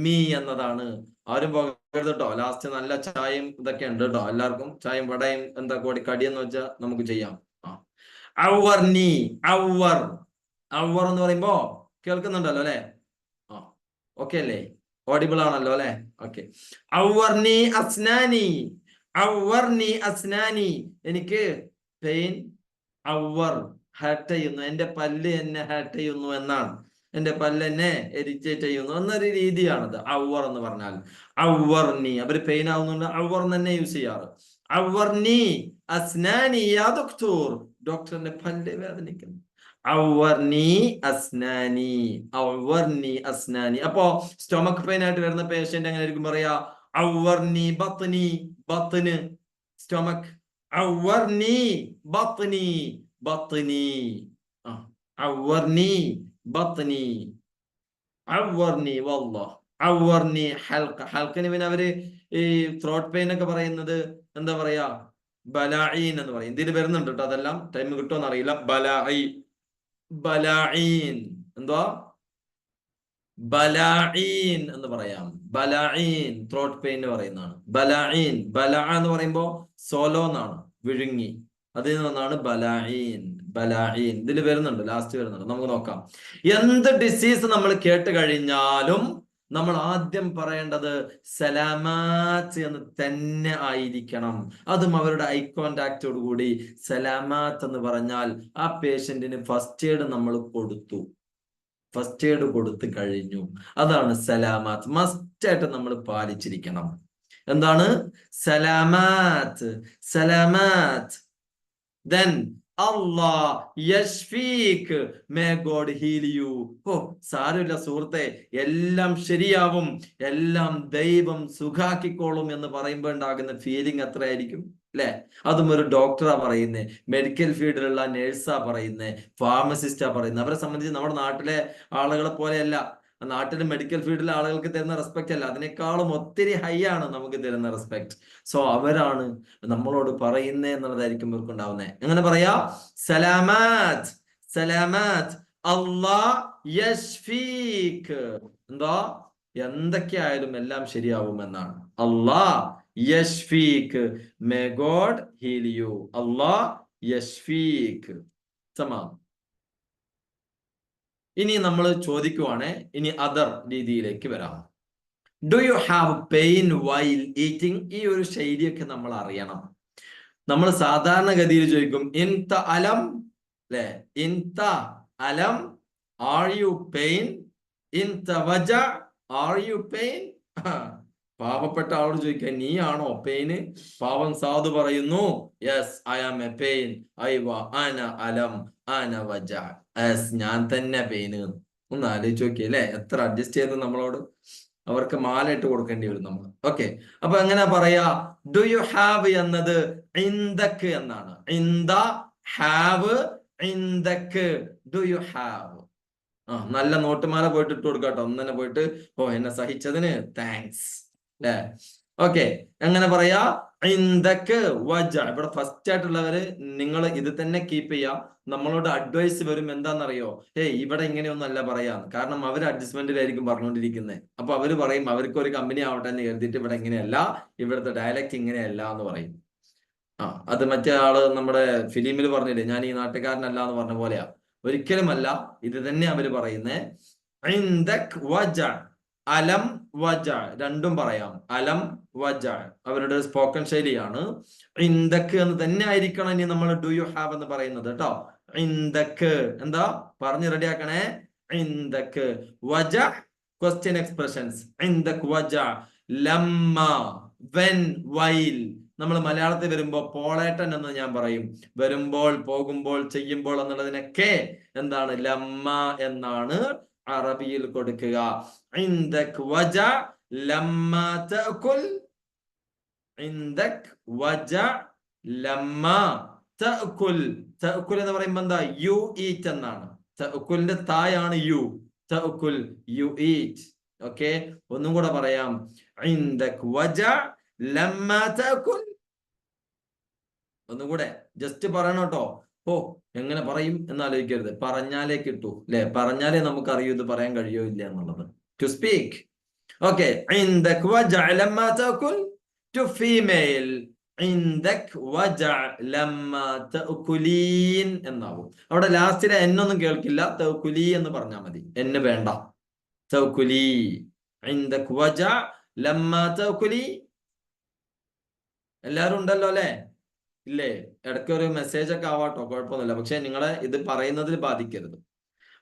മീ എന്നതാണ്. ആരും പോകരുത് കേട്ടോ. ലാസ്റ്റ് നല്ല ചായയും ഇതൊക്കെ ഉണ്ട് കേട്ടോ. എല്ലാവർക്കും ചായയും വടയും എന്താ കൂടി കടിയെന്ന് വെച്ചാൽ നമുക്ക് ചെയ്യാം. അവർ അവർ എന്ന് പറയുമ്പോ കേൾക്കുന്നുണ്ടല്ലോ അല്ലെ. ഓക്കെ അല്ലേ, ഓഡിബിൾ ആണല്ലോ അല്ലെ. ഓക്കെ. ഔവർനി അസ്നാനി, ഔവർനി അസ്നാനി, എനിക്ക് പെയിൻ. ഔവർ ഹർട്ട് ചെയ്യുന്നു, എന്റെ പല്ല് എന്നെ ഹർട്ട് ചെയ്യുന്നു എന്നാണ്. എന്റെ പല്ല് എന്നെ ഇറിറ്റേറ്റ് ചെയ്യുന്നു എന്നൊരു രീതിയാണത് ഔവർ എന്ന് പറഞ്ഞാൽ. ഔവർനി, അവര് പെയിൻ ആവുന്നുണ്ട്, ഔവർ തന്നെ യൂസ് ചെയ്യാറ്. ഔവർനി അസ്നാനി യാ ഡോക്ടർ, ഡോക്ടറിന്റെ പല്ല് വേദനിക്കുന്നു. ഔവർനി അസ്നാനി, ഔവർനി അസ്നാനി. അപ്പോ സ്റ്റൊമക് പെയിൻ ആയിട്ട് വരുന്ന പേഷ്യന്റ് എങ്ങനെ ആയിരിക്കും പറയാ, ഔവർനി ബത്നി, ബത്ന് സ്റ്റൊമക്. ഔവർനി ബത്നി, ബത്നി. ഔവർനി ബത്നി, ഔവർനി വല്ലാഹ്. ഔവർനി ഹൽഖ, ഹൽക്കിന് പിന്നെ അവര് ഈ ത്രോട്ട് പെയിൻ ഒക്കെ പറയുന്നത് എന്താ പറയാ, ബലാഈൻ എന്ന് പറയും. ഇതിൽ വരുന്നുണ്ട് കേട്ടോ, അതെല്ലാം ടൈം കിട്ടുമെന്ന് അറിയില്ല. ബലാഈൻ എന്തുവാ, ബലാഈൻ എന്ന് പറയാം. ബലാഈൻ ത്രോട്ട് പെയിൻ പറയുന്നതാണ്. ബലാഈൻ, ബലാ എന്ന് പറയുമ്പോ സോലോ എന്നാണ്, വിഴുങ്ങി. അതിൽ നിന്നാണ് ബലാഈൻ. ബലാഈൻ ഇതിൽ വരുന്നുണ്ട്, ലാസ്റ്റ് വരുന്നുണ്ട്, നമുക്ക് നോക്കാം. എന്ത് ഡിസീസ് നമ്മൾ കേട്ട് കഴിഞ്ഞാലും നമ്മൾ ആദ്യം പറയേണ്ടത് സലാമാത്ത് എന്ന് തന്നെ ആയിരിക്കണം. അതും അവരുടെ ഐ കോണ്ടാക്റ്റോട് കൂടി സലാമാത്ത് എന്ന് പറഞ്ഞാൽ ആ പേഷ്യന്റിന് ഫസ്റ്റ് എയ്ഡ് നമ്മൾ കൊടുത്തു, ഫസ്റ്റ് എയ്ഡ് കൊടുത്തു കഴിഞ്ഞു. അതാണ് സലാമാത്ത്. മസ്റ്റ് ആയിട്ട് നമ്മൾ പാലിച്ചിരിക്കണം. എന്താണ് സലാമാത്ത്, സലാമാത്ത്. Then Allah yashfik, may God heal you. സാരമില്ല സുഹൃത്തെ, എല്ലാം ശരിയാവും, എല്ലാം ദൈവം സുഖാക്കിക്കോളും എന്ന് പറയുമ്പോൾ ഉണ്ടാകുന്ന ഫീലിംഗ് എത്രയായിരിക്കും അല്ലെ. അതും ഒരു ഡോക്ടറാ പറയുന്നേ, മെഡിക്കൽ ഫീൽഡിലുള്ള നേഴ്സാ പറയുന്നേ, ഫാർമസിസ്റ്റാ പറയുന്നത്. അവരെ സംബന്ധിച്ച് നമ്മുടെ നാട്ടിലെ ആളുകളെ പോലെയല്ല. നാട്ടിലെ മെഡിക്കൽ ഫീൽഡിലെ ആളുകൾക്ക് തരുന്ന റെസ്പെക്ട് അല്ല, അതിനേക്കാളും ഒത്തിരി ഹൈ ആണ് നമുക്ക് തരുന്ന റെസ്പെക്ട്. സോ അവരാണ് നമ്മളോട് പറയുന്നേ എന്നുള്ളതായിരിക്കും ഇവർക്ക് ഉണ്ടാവുന്നത്. എങ്ങനെ പറയാ, സലാമാത്ത്, സലാമാത്ത്. അല്ലാഹ് യശ്ഫീക്, എന്തോ എന്തൊക്കെയായാലും എല്ലാം ശരിയാവും എന്നാണ്. അല്ലാഹ് യശ്ഫീക്, മേ ഗോഡ് ഹീൽ യു. അല്ലാഹ് യശ്ഫീക്. സമാ. ഇനി നമ്മൾ ചോദിക്കുവാണ്, ഇനി അതർ രീതിയിലേക്ക് വരാം. Do you have pain while eating? ഈ ഒരു ശൈലിയൊക്കെ നമ്മൾ അറിയണം. നമ്മൾ സാധാരണഗതിയിൽ ചോദിക്കും ഇൻത അലം അല്ലെ, ഇൻത അലം ആർ യു പെയിൻ, ഇൻത വജ ആർ യു പെയിൻ. പാവപ്പെട്ട ആളോട് ചോദിക്കാൻ നീ ആണോ പെയിന്? പാവം സാധു പറയുന്നു yes I am a pain, ഐവ അന അലം അന വജ, യെസ് ഞാൻ തന്നെ പെയിന്. ഒന്ന് ആലോചിച്ച് നോക്കിയല്ലേ, എത്ര അഡ്ജസ്റ്റ് ചെയ്ത് നമ്മളോട്. അവർക്ക് മാല ഇട്ട് കൊടുക്കേണ്ടി വരും നമ്മൾ. ഓക്കെ, അപ്പൊ എങ്ങനെ പറയാ? ഡു യു ഹാവ് എന്നത് ഇൻദക്ക് എന്നാണ്. ഇന്ദ ഹാവ് ഇൻദക്ക് ഡു യു ഹാവ്. നല്ല നോട്ടുമാല പോയിട്ട് ഇട്ട് കൊടുക്കാട്ടോ. ഒന്നെ പോയിട്ട് എന്നെ സഹിച്ചതിന് താങ്ക്സ് അല്ലേ. ഓക്കെ, എങ്ങനെ പറയാ? ഇൻദക്ക് വജ. ഇവിടെ ഫസ്റ്റ് ആയിട്ടുള്ളവര് നിങ്ങൾ ഇത് തന്നെ കീപ്പ് ചെയ്യാ. നമ്മളോട് അഡ്വൈസ് വരും, എന്താണെന്നറിയോ? ഇവിടെ ഇങ്ങനെയൊന്നും അല്ല പറയാന്ന്. കാരണം അവർ അഡ്ജസ്റ്റ്മെന്റിലായിരിക്കും പറഞ്ഞുകൊണ്ടിരിക്കുന്നത്. അപ്പൊ അവര് പറയും അവർക്ക് ഒരു കമ്പനി ആവട്ടെ എന്ന് കരുതിയിട്ട് ഇവിടെ ഇങ്ങനെയല്ല, ഇവിടുത്തെ ഡയലക്റ്റ് ഇങ്ങനെയല്ല എന്ന് പറയും. അത് മറ്റേ ആള് നമ്മുടെ ഫിലിമിൽ പറഞ്ഞില്ലേ, ഞാൻ ഈ നാട്ടുകാരനല്ല എന്ന് പറഞ്ഞ പോലെയാ. ഒരിക്കലുമല്ല, ഇത് തന്നെ അവര് പറയുന്നേ. അലം വജ രണ്ടും പറയാം. അലം വജ അവരുടെ സ്പോക്കൺ ശൈലിയാണ്. ഇൻദക്ക് എന്ന് തന്നെ ആയിരിക്കണം ഇനി നമ്മൾ ഡു യു ഹാവ് എന്ന് പറയുന്നത് കേട്ടോ. ഇൻദക്ക് എന്താ പറഞ്ഞ് റെഡിയാക്കണേ. ഇൻദക്ക് വജ ക്വസ്റ്റ്യൻ എക്സ്പ്രഷൻസ്. ഇൻദക്ക് വജ ലമ്മ വെൻ വൈൽ. നമ്മൾ മലയാളത്തിൽ വരുമ്പോ പോളേട്ടൻ എന്ന് ഞാൻ പറയും. വരുമ്പോൾ, പോകുമ്പോൾ, ചെയ്യുമ്പോൾ എന്നുള്ളതിനൊക്കെ എന്താണ്? ലമ്മ എന്നാണ് അറബിയിൽ കൊടുക്കുക. ഇൻദക് വജ ലമ്മ തഅകുൽ. ഇൻദക് വജ ലമ്മ തഅകുൽ. തഅകുൽ എന്ന് പറയുമ്പോൾ എന്താ? യു ഈറ്റ് എന്നാണ്. തഅകുലിന്റെ തായാണ് യു. തഅകുൽ യു ഈറ്റ്. ഓക്കെ, ഒന്നും കൂടെ പറയാം. ഇൻദക് വജ ലമ്മ തഅകുൽ. ഒന്നുകൂടെ ജസ്റ്റ് പറയണം കേട്ടോ. എങ്ങനെ പറയും എന്നാലോചിക്കരുത്. പറഞ്ഞാലേ കിട്ടൂ അല്ലെ. പറഞ്ഞാലേ നമുക്ക് അറിയൂ ഇത് പറയാൻ കഴിയോ ഇല്ല എന്നുള്ളത്. To speak. ഓക്കെ, ഇൻദക് വജ ലമ്മ തഅകുൽ. ടു ഫീമെയിൽ ഇൻദക് വജ ലമ്മ തഅകുലീൻ എന്നാവും. അവിടെ ലാസ്റ്റിലെ എന്നൊന്നും കേൾക്കില്ല. തഅകുലി എന്ന് പറഞ്ഞാൽ മതി, എന്ന് വേണ്ട. തഅകുലി. ഇൻദക് വജ ലമ്മ തഅകുലി. എല്ലാരും ഉണ്ടല്ലോ അല്ലെ? ഇല്ലേ? ഇടയ്ക്ക് ഒരു മെസ്സേജ് ഒക്കെ ആവാട്ടോ, കുഴപ്പമൊന്നുമില്ല. പക്ഷെ നിങ്ങളെ ഇത് പറയുന്നതിൽ ബാധിക്കരുത്.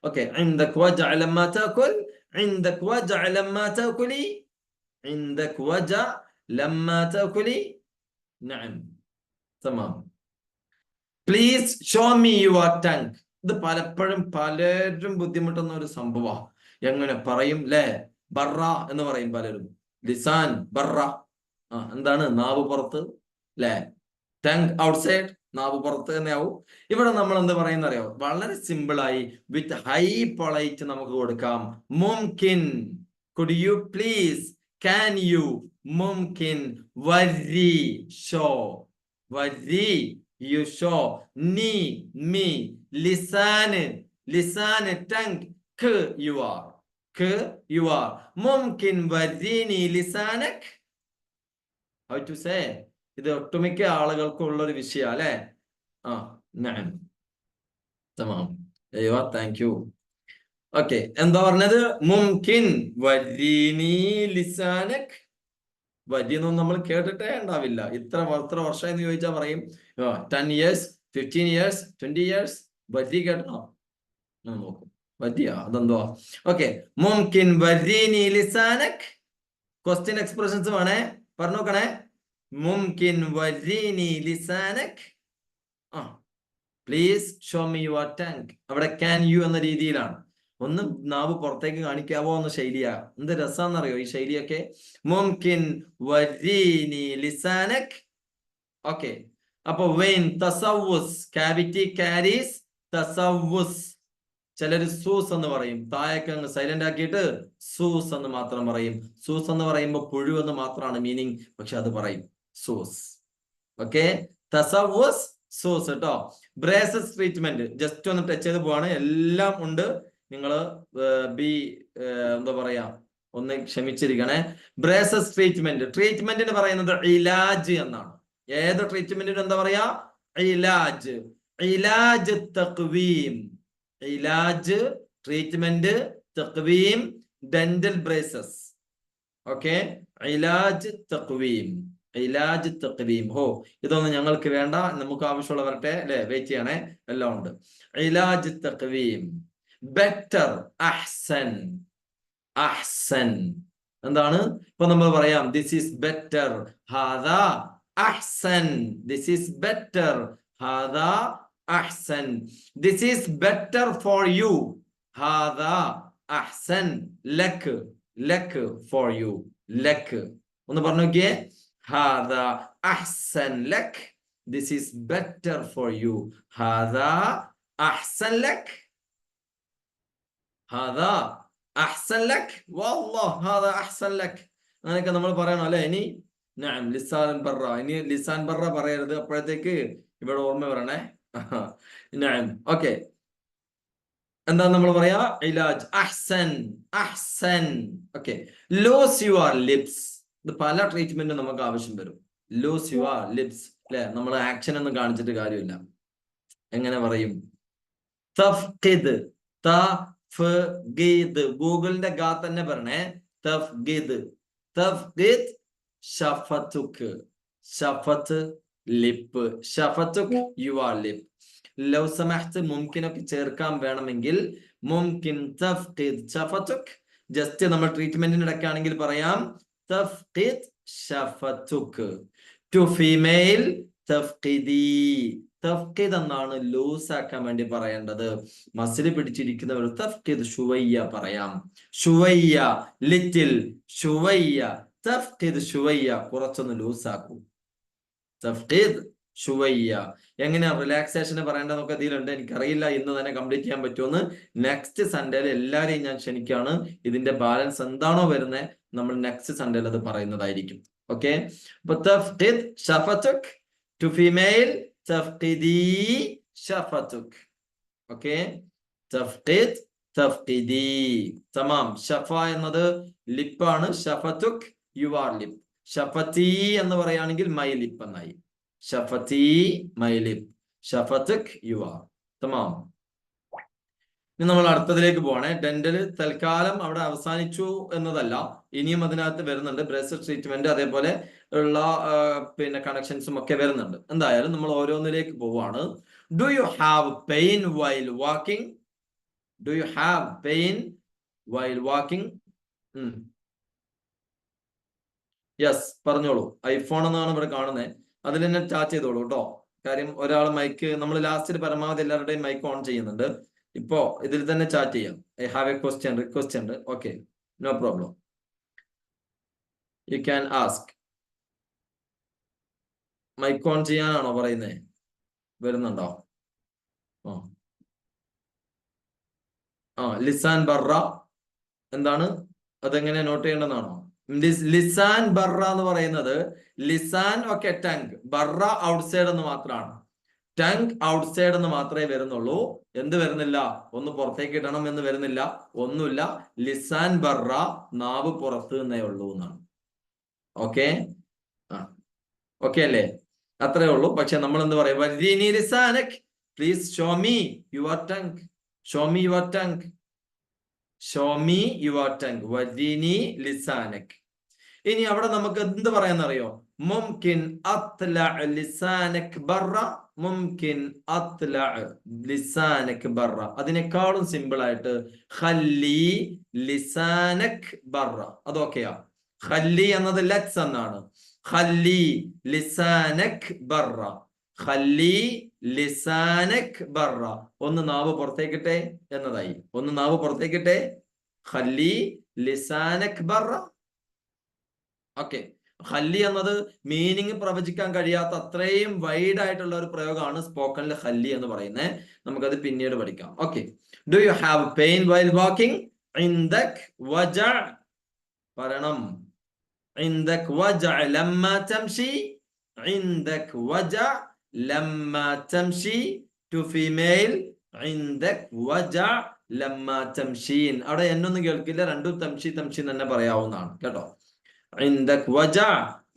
ഓക്കെ, ഇൻദക് വജ ലമ്മ തഅകുൽ. ഇൻദക് വജ ലമ്മ തഅകുലി. ഇൻദക് വജ ലമ്മ തഅകുലി. നഅം, തമാം. Please show me your tongue. ഇത് പലപ്പോഴും പലരും ബുദ്ധിമുട്ടുന്ന ഒരു സംഭവമാണ്. എങ്ങനെ പറയും അല്ലേ? ബറ എന്ന് പറയും പലരും. ലിസാൻ ബറ. എന്താണ്? നാവ് പുറത്ത് അല്ലേ? ടങ് ഔട്ട്സൈഡ്, നാവ് പുറത്ത് തന്നെയാവും. ഇവിടെ നമ്മൾ എന്ത് പറയുന്ന അറിയോ? വളരെ സിമ്പിൾ ആയി വിത്ത് ഹൈ പൊളൈറ്റ് നമുക്ക് കൊടുക്കാം. മുംകിൻ, could you please, can you, മുംകിൻ, വരി, ഷോ, വരി, യു ഷോ, നീ, മീ, ലിസാന്, ലിസാന്, ടങ്, ക യു ആർ, ക യു ആർ. മുംകിൻ വരീനി ലിസാനക്. How to say? ഇത് ഒട്ടുമിക്ക ആളുകൾക്കും ഉള്ളൊരു വിഷയം അല്ലെ. Thank you. ഓക്കെ, എന്താ പറഞ്ഞത്? മുംകിൻ വരീനി ലിസാനക്. വരിയൊന്നും നമ്മൾ കേട്ടിട്ടേ ഉണ്ടാവില്ല. ഇത്ര വർഷം എന്ന് ചോദിച്ചാൽ പറയും 10 years, 15 years, 20 years. വരി കേട്ടോ? നോക്കും വരിയാ, അതെന്തോ. ഓക്കെ, മുംകിൻ വരീനി ലിസാനക്. ക്വസ്റ്റ്യൻ എക്സ്പ്രഷൻസ് വേണേ, പറഞ്ഞു നോക്കണേ. മുംകിൻ വരീനി ലിസാനക്. Please show me your tongue. അവിടെ ക്യാൻ യു എന്ന രീതിയിലാണ്. ഒന്ന് നാവ് പുറത്തേക്ക് കാണിക്കാവോ എന്ന ശൈലിയാ. എന്ത് രസാന്നറിയോ ഈ ശൈലിയൊക്കെ. മുംകിൻ വരീനി ലിസാനക്. ഓക്കെ, അപ്പൊ വെയിൻ തസവ്വുസ്, കാവിറ്റി കാരീസ് തസവ്വുസ്. ചിലര് സൂസ് എന്ന് പറയും. തായൊക്കെ അങ്ങ് സൈലന്റ് ആക്കിയിട്ട് സൂസ് എന്ന് മാത്രം പറയും. സൂസ് എന്ന് പറയുമ്പോൾ പുഴു എന്ന് മാത്രമാണ് മീനിങ്, പക്ഷെ അത് പറയും സൂസ്. ഓക്കെ, തസവ്വുസ്, സൂസ് കേട്ടോ. ബ്രേസസ് ട്രീറ്റ്മെന്റ് ജസ്റ്റ് ഒന്ന് ടച്ച് ചെയ്ത് പോവാണ്. എല്ലാം ഉണ്ട്. നിങ്ങള് എന്താ പറയാ, ഒന്ന് ക്ഷമിച്ചിരിക്കണേ. ബ്രേസസ് ട്രീറ്റ്മെന്റ്, ട്രീറ്റ്മെന്റിന് പറയുന്നത് ഇലാജ് എന്നാണ്. ഏത് ട്രീറ്റ്മെന്റിന് എന്താ പറയാ? ഇലാജ്. ഇലാജ് തഖ്വീം. ഇലാജ് ട്രീറ്റ്മെന്റ്, തഖ്വീം ഡെന്റൽ ബ്രേസസ്. ഓക്കെ, ഇലാജ് തഖ്വീം, ഇലാജ് തഖ്വീം. ഇതൊന്നും ഞങ്ങൾക്ക് വേണ്ട, നമുക്ക് ആവശ്യമുള്ള വരട്ടെ അല്ലെ. വെയിറ്റ് ചെയ്യണേ, എല്ലാം ഉണ്ട്. ഇലാജ് തഖ്വീം. ബെറ്റർ, അഹ്സൻ. അഹ്സൻ എന്താണ്? ഇപ്പൊ നമ്മൾ പറയാം ദിസ് ഈസ് ബെറ്റർ, ഹാദാ അഹ്സൻ. ദിസ് ഈസ് ബെറ്റർ, ഹാദാ അഹ്സൻ. This is better for you, ഹാദാ അഹ്സൻ ലക്. ലക്ക് ഫോർ യു. ലക്ക് ഒന്ന് പറഞ്ഞു നോക്കിയേ. ഹാദ അഹ്സൻ ലക്ക്. This is better for you. ഹാദ അഹ്സൻ ലക്ക്. ഹാദ അഹ്സൻ ലക്ക്. വല്ലാഹ് ഹാദ അഹ്സൻ ലക്ക്. അങ്ങനെയൊക്കെ നമ്മൾ പറയണം അല്ലെ. ഇനി നഅം ലിസാൻ ബറ. ഇനി ലിസാൻ ബറ പറയരുത്. അപ്പോഴത്തേക്ക് ഇവിടെ ഓർമ്മ വരണേ. നഅം. ഓക്കെ, എന്താ നമ്മൾ പറയാ? ഇലാജ് അഹ്സൻ. അഹ്സൻ. Okay, lose your lips. ഇത് പല ട്രീറ്റ്മെന്റും നമുക്ക് ആവശ്യം വരും. ലോസ് യുവർ ലിപ്സ് അല്ലെ. നമ്മൾ ആക്ഷൻ ഒന്നും കാണിച്ചിട്ട് കാര്യമില്ല. എങ്ങനെ പറയും? തഫ്ഖിദ്. തഫ്ഖിദ്. ഗൂഗിളിന്റെ ഗാ തന്നെ പറഞ്ഞേ. തഫ്ഖിദ്. തഫ്ഖിദ് ഷഫതുക്. ഷഫത്ത് ലിപ്പ്. ഷഫതുക് യുവർ ലിപ്പ്. ലൗ സമഹ്ത് മുംകിനൊക്കെ ചേർക്കാൻ വേണമെങ്കിൽ മുംകിൻ തഫ്ഖിദ് ഷഫതുക്. ജസ്റ്റ് നമ്മൾ ട്രീറ്റ്മെന്റിന് ഇടയ്ക്കാണെങ്കിൽ പറയാം തഫ്ഖിദ് ഷഫതുക്. To female തഫ്ഖിദി. തഫ്ഖിദ് എന്നാണ് ലൂസ് ആക്കാൻ വേണ്ടി പറയേണ്ടത്. മസിൽ പിടിച്ചിരിക്കുന്നവർ തഫ്ഖിദ് ഷുവയ്യ പറയാം. ഷുവയ്യ ലിറ്റിൽ. ഷുവയ്യ. തഫ്ഖിദ് ഷുവയ്യ കുറച്ചൊന്ന് ലൂസ് ആക്കൂ. തഫ്ഖിദ് ഷുവയ്യ. എങ്ങനെയാ റിലാക്സേഷന് പറയേണ്ടതൊക്കെ ഇതിലുണ്ട്. എനിക്കറിയില്ല ഇന്ന് തന്നെ കംപ്ലീറ്റ് ചെയ്യാൻ പറ്റുമെന്ന്. നെക്സ്റ്റ് സൺഡേയിൽ എല്ലാവരെയും ഞാൻ ക്ഷണിക്കുകയാണ്. ഇതിന്റെ ബാലൻസ് എന്താണോ വരുന്നത് നമ്മൾ നെക്സ്റ്റ് സൺഡേയിൽ അത് പറയുന്നതായിരിക്കും. ഓക്കെ, അപ്പൊ തഫ്ഖിദ് ഷഫതുക്. ടു ഫീമെയിൽ തഫ്ഖിദി ഷഫതുക്. ഓക്കെ, തഫ്ഖിദ് തഫ്ഖിദി. തമാം. ഷഫ എന്നത് ലിപ്പാണ്. ഷഫതുക് യുവർ ലിപ്പ്. ഷഫതി എന്ന് പറയുകയാണെങ്കിൽ മൈ ലിപ്പ് എന്നായി. ഷഫതി മൈ ലിപ്പ്. ഷഫതുക് യുവർ. തമാം. ഇനി നമ്മൾ അടുത്തതിലേക്ക് പോവാണേ. ഡെന്റല് തൽക്കാലം അവിടെ അവസാനിച്ചു എന്നതല്ല, ഇനിയും അതിനകത്ത് വരുന്നുണ്ട്. ബ്രേസ് ട്രീറ്റ്മെന്റ് അതേപോലെ ഉള്ള പിന്നെ കണക്ഷൻസും ഒക്കെ വരുന്നുണ്ട്. എന്തായാലും നമ്മൾ ഓരോന്നിലേക്ക് പോവാണ്. Do you have pain while walking? Do you have pain while walking? Yes, പറഞ്ഞോളൂ. ഐഫോൺ എന്നാണ് ഇവിടെ കാണുന്നത്. അതിൽ തന്നെ ചാറ്റ് ചെയ്തോളൂ കേട്ടോ. കാര്യം ഒരാൾ മൈക്ക്, നമ്മൾ ലാസ്റ്റിൽ പരമാവധി എല്ലാവരുടെയും മൈക്ക് ഓൺ ചെയ്യുന്നുണ്ട്. ഇപ്പോ ഇതിൽ തന്നെ ചാറ്റ് ചെയ്യാം. I have a question, request ഉണ്ട്. Okay, no problem. You can ask. Mic on ചെയ്യാനാണോ പറയുന്നേ? വരുന്നുണ്ടോ? ലിസാൻ ബർറ എന്താണ്? അതെങ്ങനെ നോട്ട് ചെയ്യേണ്ടതാണോ? ലിസാൻ ബർറ എന്ന് പറയുന്നത് ലിസാൻ ഒക്കെ ടങ്, ബർറ ഔട്ട്സൈഡ് എന്ന് മാത്രമാണ്. ടങ് ഔട്ട്സൈഡ് എന്ന് മാത്രമേ വരുന്നുള്ളൂ. എന്ത് വരുന്നില്ല? ഒന്ന് പുറത്തേക്ക് ഇടണം എന്ന് വരുന്നില്ല. ഒന്നുമില്ല. ലിസാൻ ബർറ നാവ് പുറത്ത് എന്നേ ഉള്ളൂ എന്നാണ്. ഓക്കെ, ഓക്കെ അല്ലേ? അത്രേ ഉള്ളൂ. പക്ഷെ നമ്മൾ എന്ത് പറയും? വരീനി ലിസാനക്. Please show me your tongue. Show me your tongue. Show me your tongue. വരീനി ലിസാനക്. ഇനി അവിടെ നമുക്ക് എന്ത് പറയാന്നറിയോ? മുംകിൻ അത്ല ലിസാനക് ബർറ. മുംകിൻ അത്ല ലിസാനക് ബർറ. അതിനേക്കാളും സിമ്പിൾ ആയിട്ട് ഖല്ലി ലിസാനക് ബർറ. അതൊക്കെയാ. ഖല്ലി എന്നത് ലെറ്റ്സ് എന്നാണ്. ഖല്ലി ലിസാനക് ബർറ. ഖല്ലി ലിസാനക് ബർറ. ഒന്ന് നാവ് പുറത്തേക്കിട്ടെ എന്നതായി. ഒന്ന് നാവ് പുറത്തേക്കിട്ടെ. ഖല്ലി ലിസാനക് ബർറ. ഓക്കെ, ഖല്ലി എന്നത് മീനിങ് പ്രവചിക്കാൻ കഴിയാത്ത അത്രയും വൈഡ് ആയിട്ടുള്ള ഒരു പ്രയോഗമാണ് സ്പോക്കണിലെ ഖല്ലി എന്ന് പറയുന്നത്. നമുക്കത് പിന്നീട് പഠിക്കാം. Okay, do you have pain while walking? ഇൻദക് വജ. പറയണം. ഇൻദക് വജ ലമ്മ തംഷി. ഇൻദക് വജ ലമ്മ തംഷി. ടു ഫീമെയിൽ ഇൻദക് വജ ലമ്മ തംഷീൻ. അവിടെ എന്നൊന്നും കേൾക്കില്ല. രണ്ടും തംഷി തംഷി തന്നെ പറയാവുന്നതാണ് കേട്ടോ. ഇൻദക് വജ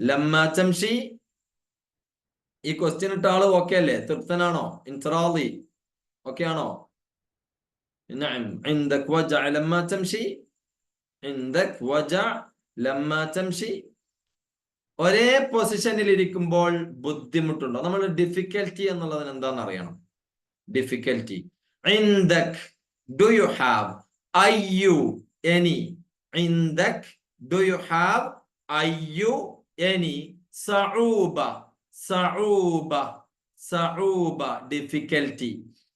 ലമ്മ തംഷി. ഈ ക്വസ്റ്റ്യൻ ഇട്ട ആള് ഓക്കെ അല്ലേ? തൃപ്തനാണോ? ഇൻസറാളി ഓക്കെ ആണോ? നഅം. ഇൻദക് വജ ലമ്മ തംഷി. ഇൻദക് വജ ലമ്മ തംഷി. ഒരേ പൊസിഷനിൽ ഇരിക്കുമ്പോൾ ബുദ്ധിമുട്ടുണ്ടോ? നമ്മൾ ഡിഫിക്കൽറ്റി എന്നുള്ളതിന് എന്താണെന്ന് അറിയണം. ഡിഫിക്കൽറ്റി. ഇൻദക് ഡു യു ഹാവ്. അയ്യു എനി. ഇൻദക് ഡു യു ഹാവ് അയ്യു എനി. സഊബ. സഊബ. സഊബ ഡിഫിക്കൽറ്റി.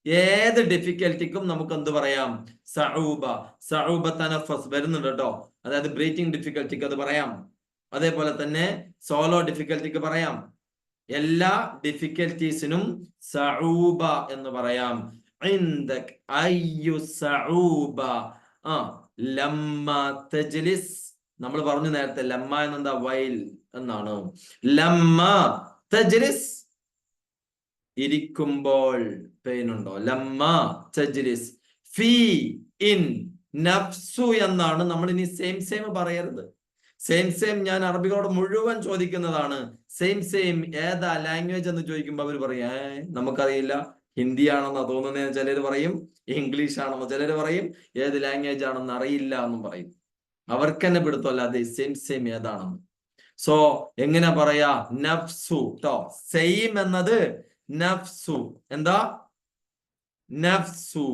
ഏത് ഡിഫിക്കൽറ്റിക്കും നമുക്ക് എന്ത് പറയാം? സഊബ. സഊബ തനഫസ് വരുന്നുണ്ട് കേട്ടോ. അതായത് ബ്രീത്തിങ് ഡിഫിക്കൽറ്റിക്ക് അത് പറയാം. അതേപോലെ തന്നെ സോളോ ഡിഫിക്കൽറ്റിക്ക് പറയാം. എല്ലാ ഡിഫിക്കൽറ്റീസിനും സഊബ എന്ന് പറയാം. ഇൻദക് അയ്യു സഊബ. ലമ്മ തജ്ലിസ്, നമ്മൾ പറഞ്ഞു നേരത്തെ ലമ്മ എന്നെന്താ വൈൽ എന്നാണ്. ലമ്മ തജ്ലിസ്, ഇരിക്കുമ്പോൾ പെയിൻ ഉണ്ടോ? ലമ്മ തജ്ലിസ്. ഫീ ഇൻ നഫ്സു എന്നാണ്. നമ്മൾ ഇനി സെയിം സെയിം പറയരുത്. സെയിം സെയിം ഞാൻ അറബികളോട് മുഴുവൻ ചോദിക്കുന്നതാണ്. സെയിം സെയിം ഏതാ ലാംഗ്വേജ് എന്ന് ചോദിക്കുമ്പോൾ അവർ പറയും നമുക്കറിയില്ല, ഹിന്ദി ആണെന്നാ തോന്നുന്നതെന്ന് ചിലർ പറയും, ഇംഗ്ലീഷ് ആണെന്ന് ചിലർ പറയും, ഏത് ലാംഗ്വേജ് ആണെന്ന് അറിയില്ല എന്നും പറയും. അവർക്ക് തന്നെ പിടുത്തമല്ല അത് സെയിം സെയിം ഏതാണെന്ന്. സോ എങ്ങനെ പറയാ? നഫ്സു ട്ടോ. സെയിം എന്നത് നഫ്സു. എന്താ? നഫ്സു,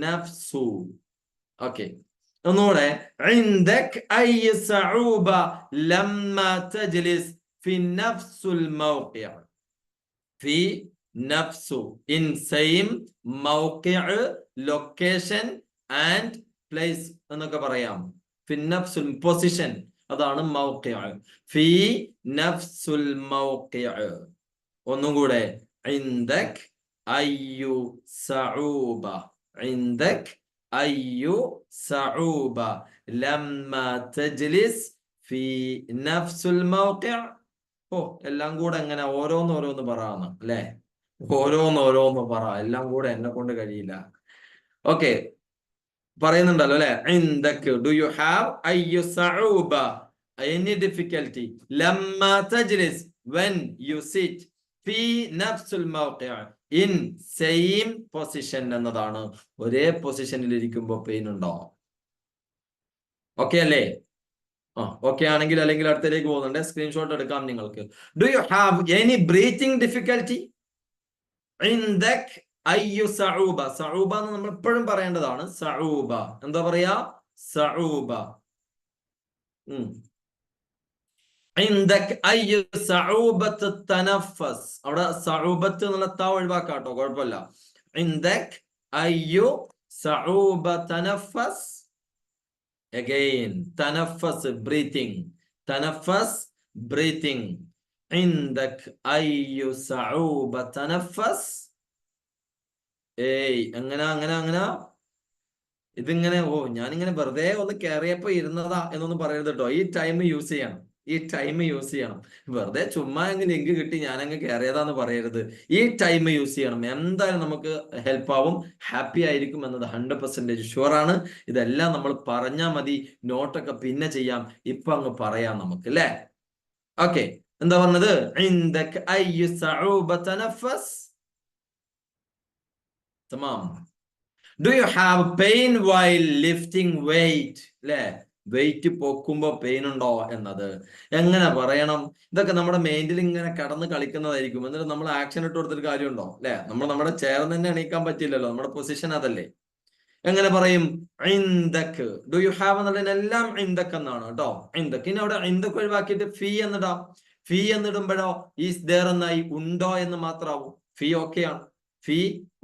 നഫ്സു. ഓക്കെ, ഒന്നുകൂടെ. ഇൻദക് അയ്യ സഊബ ലമ്മ തജ്ലിസ് ഫി നഫ്സുൽ മൗഖിഅ. ഫി നഫ്സു, ഇൻ സെയിം, മൗഖിഅ ലൊക്കേഷൻ, ആൻഡ് പ്ലേസ് എന്നൊക്കെ പറയാം. ഫി നഫ്സുൽ പൊസിഷൻ, അതാണ് മൗഖിഅ. ഫി നഫ്സുൽ മൗഖിഅ. ഒന്നും കൂടെ. ഇൻദക് അയ്യു സഊബ. ഇൻദക് അയ്യു സഊബ ലമ്മ തജ്ലിസ് ഫി നഫ്സുൽ മൗഖിഅ. എല്ലാം കൂടെ എങ്ങനെ ഓരോന്നോരോന്ന് പറയാന്ന് അല്ലെ? ഓരോന്നോരോന്ന് പറ, എല്ലാം കൂടെ എന്നെ കൊണ്ട് കഴിയില്ല. ഓക്കെ, പറയുന്നുണ്ടല്ലോ അല്ലെ? ഇൻദക്, ഡു യു ഹാവ്, അയ്യു സഊബ, എനി ഡിഫിക്കൽറ്റി, ലമ്മ തജ്ലിസ്, when you sit, ഫി നഫ്സുൽ മൗഖിഅ, ഇൻ സെയിം പൊസിഷൻ എന്നതാണ്. ഒരേ പൊസിഷനിൽ ഇരിക്കുമ്പോ പെയിൻ ഉണ്ടോ? ഓക്കെ അല്ലേ? ഓക്കെ ആണെങ്കിൽ അല്ലെങ്കിൽ അടുത്തേക്ക് പോകുന്നുണ്ട്, സ്ക്രീൻഷോട്ട് എടുക്കാം നിങ്ങൾക്ക്. Do you have any breathing difficulty? ഇൻദക് അയ്യു സഊബ. സഊബ എന്ന് നമ്മൾ എപ്പോഴും പറയേണ്ടതാണ്. സഊബ എന്താ പറയാ? സഊബ. ഇൻദക് അയ്യു സഊബത്ത് തനഫസ്. അവിടെ സഊബത്ത് എന്നുള്ള ത ഒഴിവാക്കാട്ടോ, കുഴപ്പമില്ല. ഇൻദക് അയ്യു സഊബ തനഫസ്. Again, തനഫസ്, breathing. തനഫസ്, breathing. ഇൻദക് അയ്യു സഊബ തനഫസ്. അങ്ങനെ ഇതിങ്ങനെ ഞാനിങ്ങനെ വെറുതെ ഒന്ന് കയറിയപ്പോ ഇരുന്നതാ എന്നൊന്നും പറയരുത് കേട്ടോ. ഈ ടൈം യൂസ് ചെയ്യണം, ഈ ടൈം യൂസ് ചെയ്യണം. വെറുതെ ചുമ്മാ അങ്ങ് ലിങ്ക് കിട്ടി ഞാനങ്ങ് കയറിയതാന്ന് പറയരുത്. ഈ ടൈം യൂസ് ചെയ്യണം. എന്തായാലും നമുക്ക് ഹെൽപ്പ് ആവും, ഹാപ്പി ആയിരിക്കും എന്നത് 100% ഷുവറാണ്. ഇതെല്ലാം നമ്മൾ പറഞ്ഞാൽ മതി, നോട്ടൊക്കെ പിന്നെ ചെയ്യാം, ഇപ്പൊ അങ്ങ് പറയാം നമുക്ക് അല്ലേ? ഓക്കെ, എന്താ പറഞ്ഞത്? ഇൻദക് അയ്യു സഊബ തനഫസ്. തമാം. Do you have pain while lifting weight? അല്ലേ? വെയിറ്റ് പൊക്കുമ്പോ പെയിൻ ഉണ്ടോ എന്നത് എങ്ങനെ പറയണം? ഇതൊക്കെ നമ്മുടെ മൈൻഡിൽ ഇങ്ങനെ കടന്ന് കളിക്കുന്നതായിരിക്കും. എന്നിട്ട് നമ്മൾ ആക്ഷൻ ഇട്ട് കൊടുത്തിട്ട് കാര്യമുണ്ടോ? അല്ലെ? നമ്മുടെ ചേർന്ന് തന്നെ എണീക്കാൻ പറ്റില്ലല്ലോ, നമ്മുടെ പൊസിഷൻ അതല്ലേ. എങ്ങനെ പറയും? ഇൻദക്. ഡു യു ഹാവ് എന്നുള്ളതിനെല്ലാം ഇൻദക് എന്നാണ് കേട്ടോ. ഇൻദക്. ഇനി അവിടെ ഇൻദക് ഒഴിവാക്കിയിട്ട് ഫീ എന്നിടാം. ഫീ എന്നിടുമ്പോഴോ ഈസ് ദേർ എന്നായി, ഉണ്ടോ എന്ന് മാത്രാവും. ഫീ ഓക്കെയാണ്, ഫീ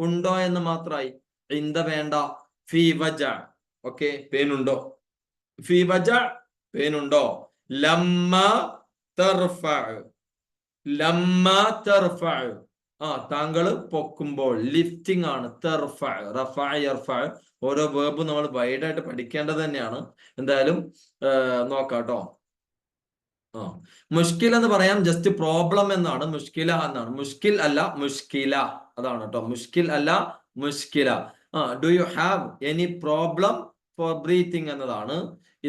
ഉണ്ടോ എന്ന് മാത്രമായി. ഇന്ദ വേണ്ട. ഫീ വജ, ഓക്കെ, പെയിൻ ഉണ്ടോ? ഫീ വജ, പെയിൻ ഉണ്ടോ? ലമ്മ തർഫഅ. ലമ്മ തർഫഅ, താങ്കൾ പൊക്കുമ്പോൾ, ലിഫ്റ്റിംഗ് ആണ്. തർഫഅ, റഫഅ, യർഫഅ. ഓരോ വേർബും നമ്മൾ വൈഡ് ആയിട്ട് പഠിക്കേണ്ടത് തന്നെയാണ്. എന്തായാലും നോക്കാം കേട്ടോ. മുഷ്കിൽ എന്ന് പറയാം, ജസ്റ്റ് പ്രോബ്ലം എന്നാണ്. മുഷ്കില എന്നാണ്, മുഷ്കിൽ അല്ല മുഷ്കില, അതാണ് കേട്ടോ. മുഷ്കിൽ അല്ല മുഷ്കില. Do you have any problem for breathing എന്നതാണ്.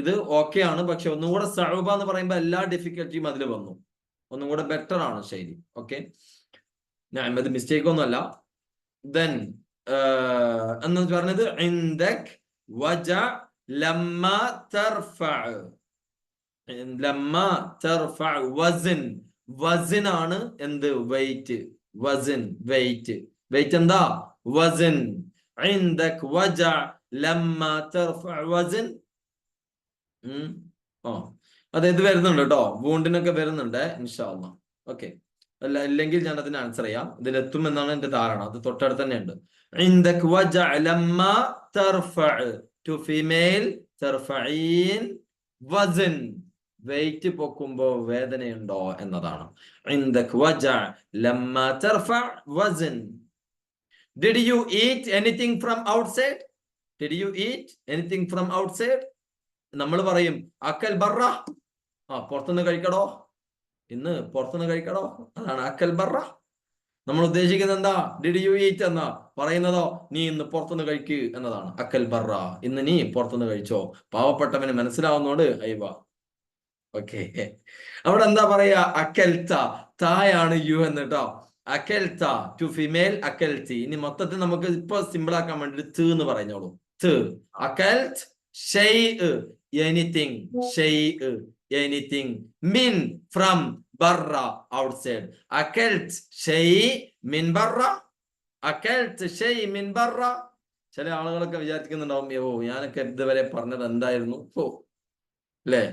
ഇത് ഓക്കെ ആണ്, പക്ഷെ ഒന്നും കൂടെ സഊബ എന്ന് പറയുമ്പോൾ എല്ലാ ഡിഫിക്കൽറ്റിയും അതിൽ വന്നു. ഒന്നും കൂടെ ബെറ്റർ ആണ് ശൈലി. ഓക്കെ, ഞാൻ ഇത് മിസ്റ്റേക്ക് ഒന്നുമല്ല. ദെൻ എന്ന് പറഞ്ഞത് ഇൻദക് വജ ലമ്മ തർഫഅ. ലമ്മ തർഫഅ വസ്ൻ. വസ്ൻ ആണ് എന്ത്? വെയിറ്റ്. വസ്ൻ, വെയിറ്റ്. വെയിറ്റ് എന്താ? വസ്ൻ. ഇൻദക് വജ ലമ്മ തർഫഅ വസ്ൻ. അതെ, ഇത് വരുന്നുണ്ട് കേട്ടോ, വൂണ്ടിനൊക്കെ വരുന്നുണ്ട് ഇൻഷാ അല്ലാഹ്. ഓക്കെ, അല്ല ഇല്ലെങ്കിൽ ഞാൻ അതിന് ആൻസർ ചെയ്യാം. ഇതിലെത്തും എന്നാണ് എന്റെ ധാരണ. അത് തൊട്ടടുത്ത് തന്നെ ഉണ്ട്. ഇൻദക് വജ ലമ്മ തർഫഅ, ടു ഫീമെയിൽ, തർഫഈൻ, വസൻ, വെയിറ്റ് പൊക്കുമ്പോ വേദനയുണ്ടോ എന്നതാണ്. ഇൻദക് വജഅ ലമ്മാ തർഫഅ വസൻ. Did you eat anything from outside? Did you eat anything from outside? നമ്മൾ പറയും അക്കൽ ബറ, പുറത്തുനിന്ന് കഴിക്കടോ, ഇന്ന് പുറത്തുനിന്ന് കഴിക്കടോ, അതാണ് അക്കൽ ബറ. നമ്മൾ ഉദ്ദേശിക്കുന്നത് എന്താ? ഡിഡ് യു ഈറ്റ് എന്നാ പറയുന്നതോ, നീ ഇന്ന് പുറത്തുനിന്ന് കഴിക്ക് എന്നതാണ്. അക്കൽ ബറ, ഇന്ന് നീ പുറത്തുനിന്ന് കഴിച്ചോ. പാവപ്പെട്ടവന് മനസ്സിലാവുന്നോണ്ട് അയ്യവ. ഓക്കെ, അവിടെ എന്താ പറയാ? അക്കൽത്ത, തായാണ് യു എന്ന് കേട്ടോ. അക്കൽത്ത ടു ഫിമെയിൽ അക്കൽത്തി. ഇനി മൊത്തത്തിൽ നമുക്ക് ഇപ്പൊ സിമ്പിൾ ആക്കാൻ വേണ്ടി ത് എന്ന് പറഞ്ഞോളൂ. ത് അക്കൽത്ത് ഷൈഅ്, എനിത്തിങ്, ഷൈഅ് എനിത്തിങ്, മിൻ ഫ്രം, ബറ ഔട്ട്സൈഡ്. അക്കൽത്ത് ഷൈ മിൻ ബറ, അക്കൽത്ത് ഷൈ മിൻ ബറ. ചില ആളുകളൊക്കെ വിചാരിക്കുന്നുണ്ടാവും, ഓ ഞാനൊക്കെ ഇതുവരെ പറഞ്ഞത് എന്തായിരുന്നു, ഓ അല്ലേ,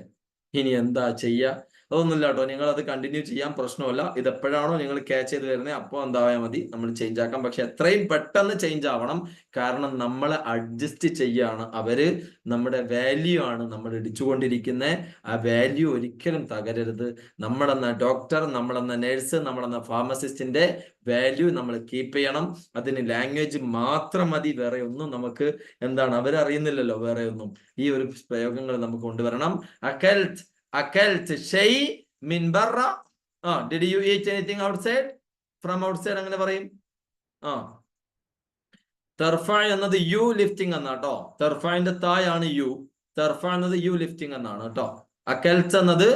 ഇനി എന്താ ചെയ്യാ? അതൊന്നുമില്ല കേട്ടോ, നിങ്ങൾ അത് കണ്ടിന്യൂ ചെയ്യാൻ പ്രശ്നമല്ല. ഇത് എപ്പോഴാണോ നിങ്ങൾ ക്യാച്ച് ചെയ്ത് വരുന്നത് അപ്പോൾ എന്തായാൽ മതി, നമ്മൾ ചേഞ്ച് ആക്കാം. പക്ഷെ എത്രയും പെട്ടെന്ന് ചേഞ്ച് ആവണം, കാരണം നമ്മളെ അഡ്ജസ്റ്റ് ചെയ്യാണ് അവര്. നമ്മുടെ വാല്യൂ ആണ് നമ്മൾ ഇടിച്ചുകൊണ്ടിരിക്കുന്നത്. ആ വാല്യൂ ഒരിക്കലും തകരരുത്. നമ്മളെന്ന ഡോക്ടർ, നമ്മളെന്ന നേഴ്സ്, നമ്മളെന്ന ഫാർമസിസ്റ്റിന്റെ വാല്യൂ നമ്മൾ കീപ്പ് ചെയ്യണം. അതിന് ലാംഗ്വേജ് മാത്രം മതി, വേറെ ഒന്നും നമുക്ക് എന്താണ് അവരറിയുന്നില്ലല്ലോ വേറെ ഒന്നും. ഈ ഒരു പ്രയോഗങ്ങൾ നമുക്ക് കൊണ്ടുവരണം. അക്കൽത്ത്, അക്കൽത്ത് ഷൈ മിൻ ബറ. Did you eat anything outside, from outside അങ്ങനെ പറയും. തർഫ എന്നത് യു ലിഫ്റ്റിംഗ് എന്നാട്ടോ. തർഫിന്റെ തായാണ് യു, തർഫ എന്നത് യു ലിഫ്റ്റിംഗ് എന്നാണ് കേട്ടോ. അക്കൽത്ത് എന്നത്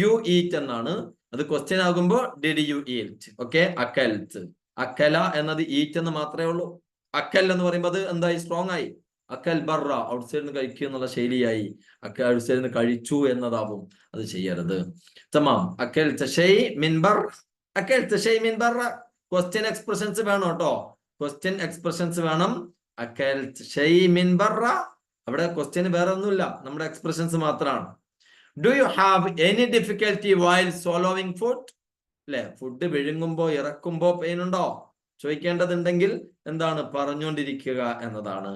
യു ഈറ്റ് എന്നാണ്. അത് ക്വസ്റ്റ്യൻ ആകുമ്പോ ഡിഡ് യു ഈറ്റ്. ഓക്കെ, അക്കൽത്ത്. അക്കല എന്നത് ഈറ്റ് എന്ന് മാത്രമേ ഉള്ളൂ. അക്കൽ എന്ന് പറയുമ്പോൾ അത് എന്തായി? സ്ട്രോങ് ആയി. അക്കൽ ബറ, ഔട്ട്സൈഡിൽ നിന്ന് കഴിക്കുക എന്നുള്ള ശൈലിയായി. അക്കൽ ഔട്ട്സൈഡിൽ നിന്ന് കഴിച്ചു എന്നതാവും. അത് ചെയ്യരുത്. തമാം. അക്കൽ ഷൈ മിൻ ബർ, അക്കൽ ഷൈ മിൻ ബറ. ക്വസ്റ്റ്യൻ എക്സ്പ്രഷൻസ് വേണം കേട്ടോ, ക്വസ്റ്റ്യൻ എക്സ്പ്രഷൻസ് വേണം. അക്കൽ ഷൈ മിൻ ബറ, അവിടെ ക്വസ്റ്റ്യൻ വേറെ ഒന്നുമില്ല, നമ്മുടെ എക്സ്പ്രഷൻസ് മാത്രമാണ്. Do you have any difficulty while swallowing food? അല്ലെ, ഫുഡ് വിഴുങ്ങുമ്പോ ഇറക്കുമ്പോ പെയിൻ ഉണ്ടോ ചോദിക്കേണ്ടതുണ്ടെങ്കിൽ എന്താണ് പറഞ്ഞുകൊണ്ടിരിക്കുക എന്നതാണ്.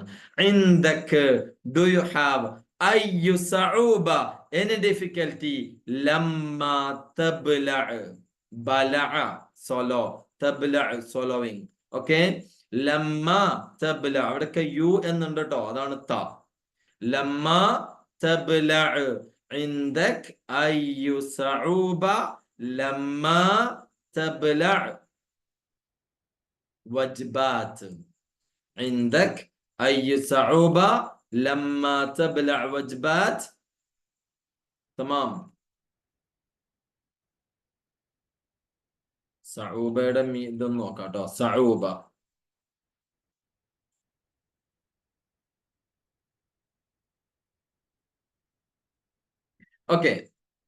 ഇൻദക്, ഡു യു ഹാവ്, അയ്യു സഊബ, എനി ഡിഫിക്കൽറ്റി, ലമ്മാ തബ്ലഅ, ബലഅ സ്വലോ, തബ്ലഅ സ്വലോവിങ്. ഓക്കെ, ലമ്മാ തബ്ലഅ, അവിടെയൊക്കെ യു എന്നുണ്ട് കേട്ടോ, അതാണ് ത. ലമ്മാ തബ്ലഅ, ഇൻദക് അയ്യു സഊബ ലമ്മാ തബ്ലഅ വജ്ബാത്. عندك أي صعوبة لما تبلع وجبات. تمام. സഊബയുടെ ഇതൊന്ന് നോക്കാം കേട്ടോ. സഊബ, ഓക്കെ,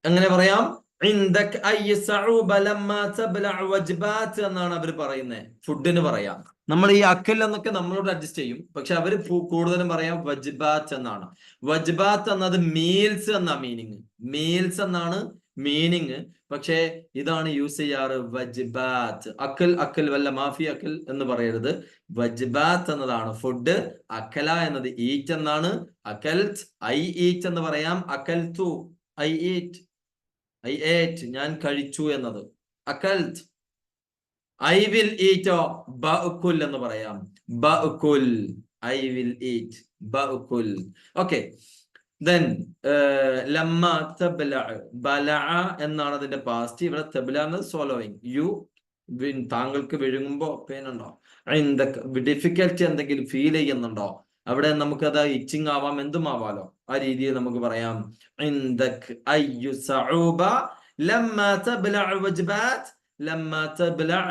എങ്ങനെ പറയാം? ഇൻദക് അയ്യ സഊബ ലമ്മാ തബ്ലഅ വജ്ബാത് എന്നാണ് അവർ പറയുന്നത്. ഫുഡിന് പറയാം. നമ്മൾ ഈ അക്കൽ എന്നൊക്കെ നമ്മളോട് അഡ്ജസ്റ്റ് ചെയ്യും, പക്ഷെ അവര് കൂടുതലും പറയാം വജ്ബാത്ത് എന്നാണ്. വജ്ബാത്ത് എന്നത് മീൽസ് എന്നാ മീനിങ്, മീൽസ് എന്നാണ് മീനിങ്. പക്ഷെ ഇതാണ് യൂസ് ചെയ്യാറ്, വജ്ബാത്ത്. അക്കൽ, അക്കൽ വല്ല മാഫി അക്കൽ എന്ന് പറയരുത്. വജ്ബാത്ത് എന്നതാണ് ഫുഡ്. അക്കല എന്നത് ഈറ്റ് എന്നാണ്. അക്കൽത്ത്, ഐ ഈറ്റ് എന്ന് പറയാം. അക്കൽത്തു, ഐ ഈറ്റ്, ഐ ഏറ്റ്, ഞാൻ കഴിച്ചു എന്നത്. അക്കൽത്ത്. ഐ വിൽ ഈറ്റോ, ബഅകുൽ എന്ന് പറയാം. ബഅകുൽ, ഐ വിൽ ഈറ്റ്, ബഅകുൽ. ഓക്കെ, ദെൻ ലമ്മ തബ്ലഅ, ബലഅ എന്നാണ് അതിന്റെ പാസ്റ്റ്. ഇവിടെ തബ്ലഅ എന്നത് സ്വോലോവിങ്. യു, താങ്കൾക്ക് വിഴുങ്ങുമ്പോ പെയിൻ ഉണ്ടോ? ഡിഫിക്കൽറ്റി എന്തെങ്കിലും ഫീൽ ചെയ്യുന്നുണ്ടോ? അവിടെ നമുക്കത് ഇച്ചിങ് ആവാം, എന്തും ആവാലോ. ആ രീതിയിൽ നമുക്ക് പറയാം. ഇൻദക് അയ്യു സഊബ ലമ്മാ തബ്ലഅ വജ്ബാത് ലമ്മാ തബ്ലഅ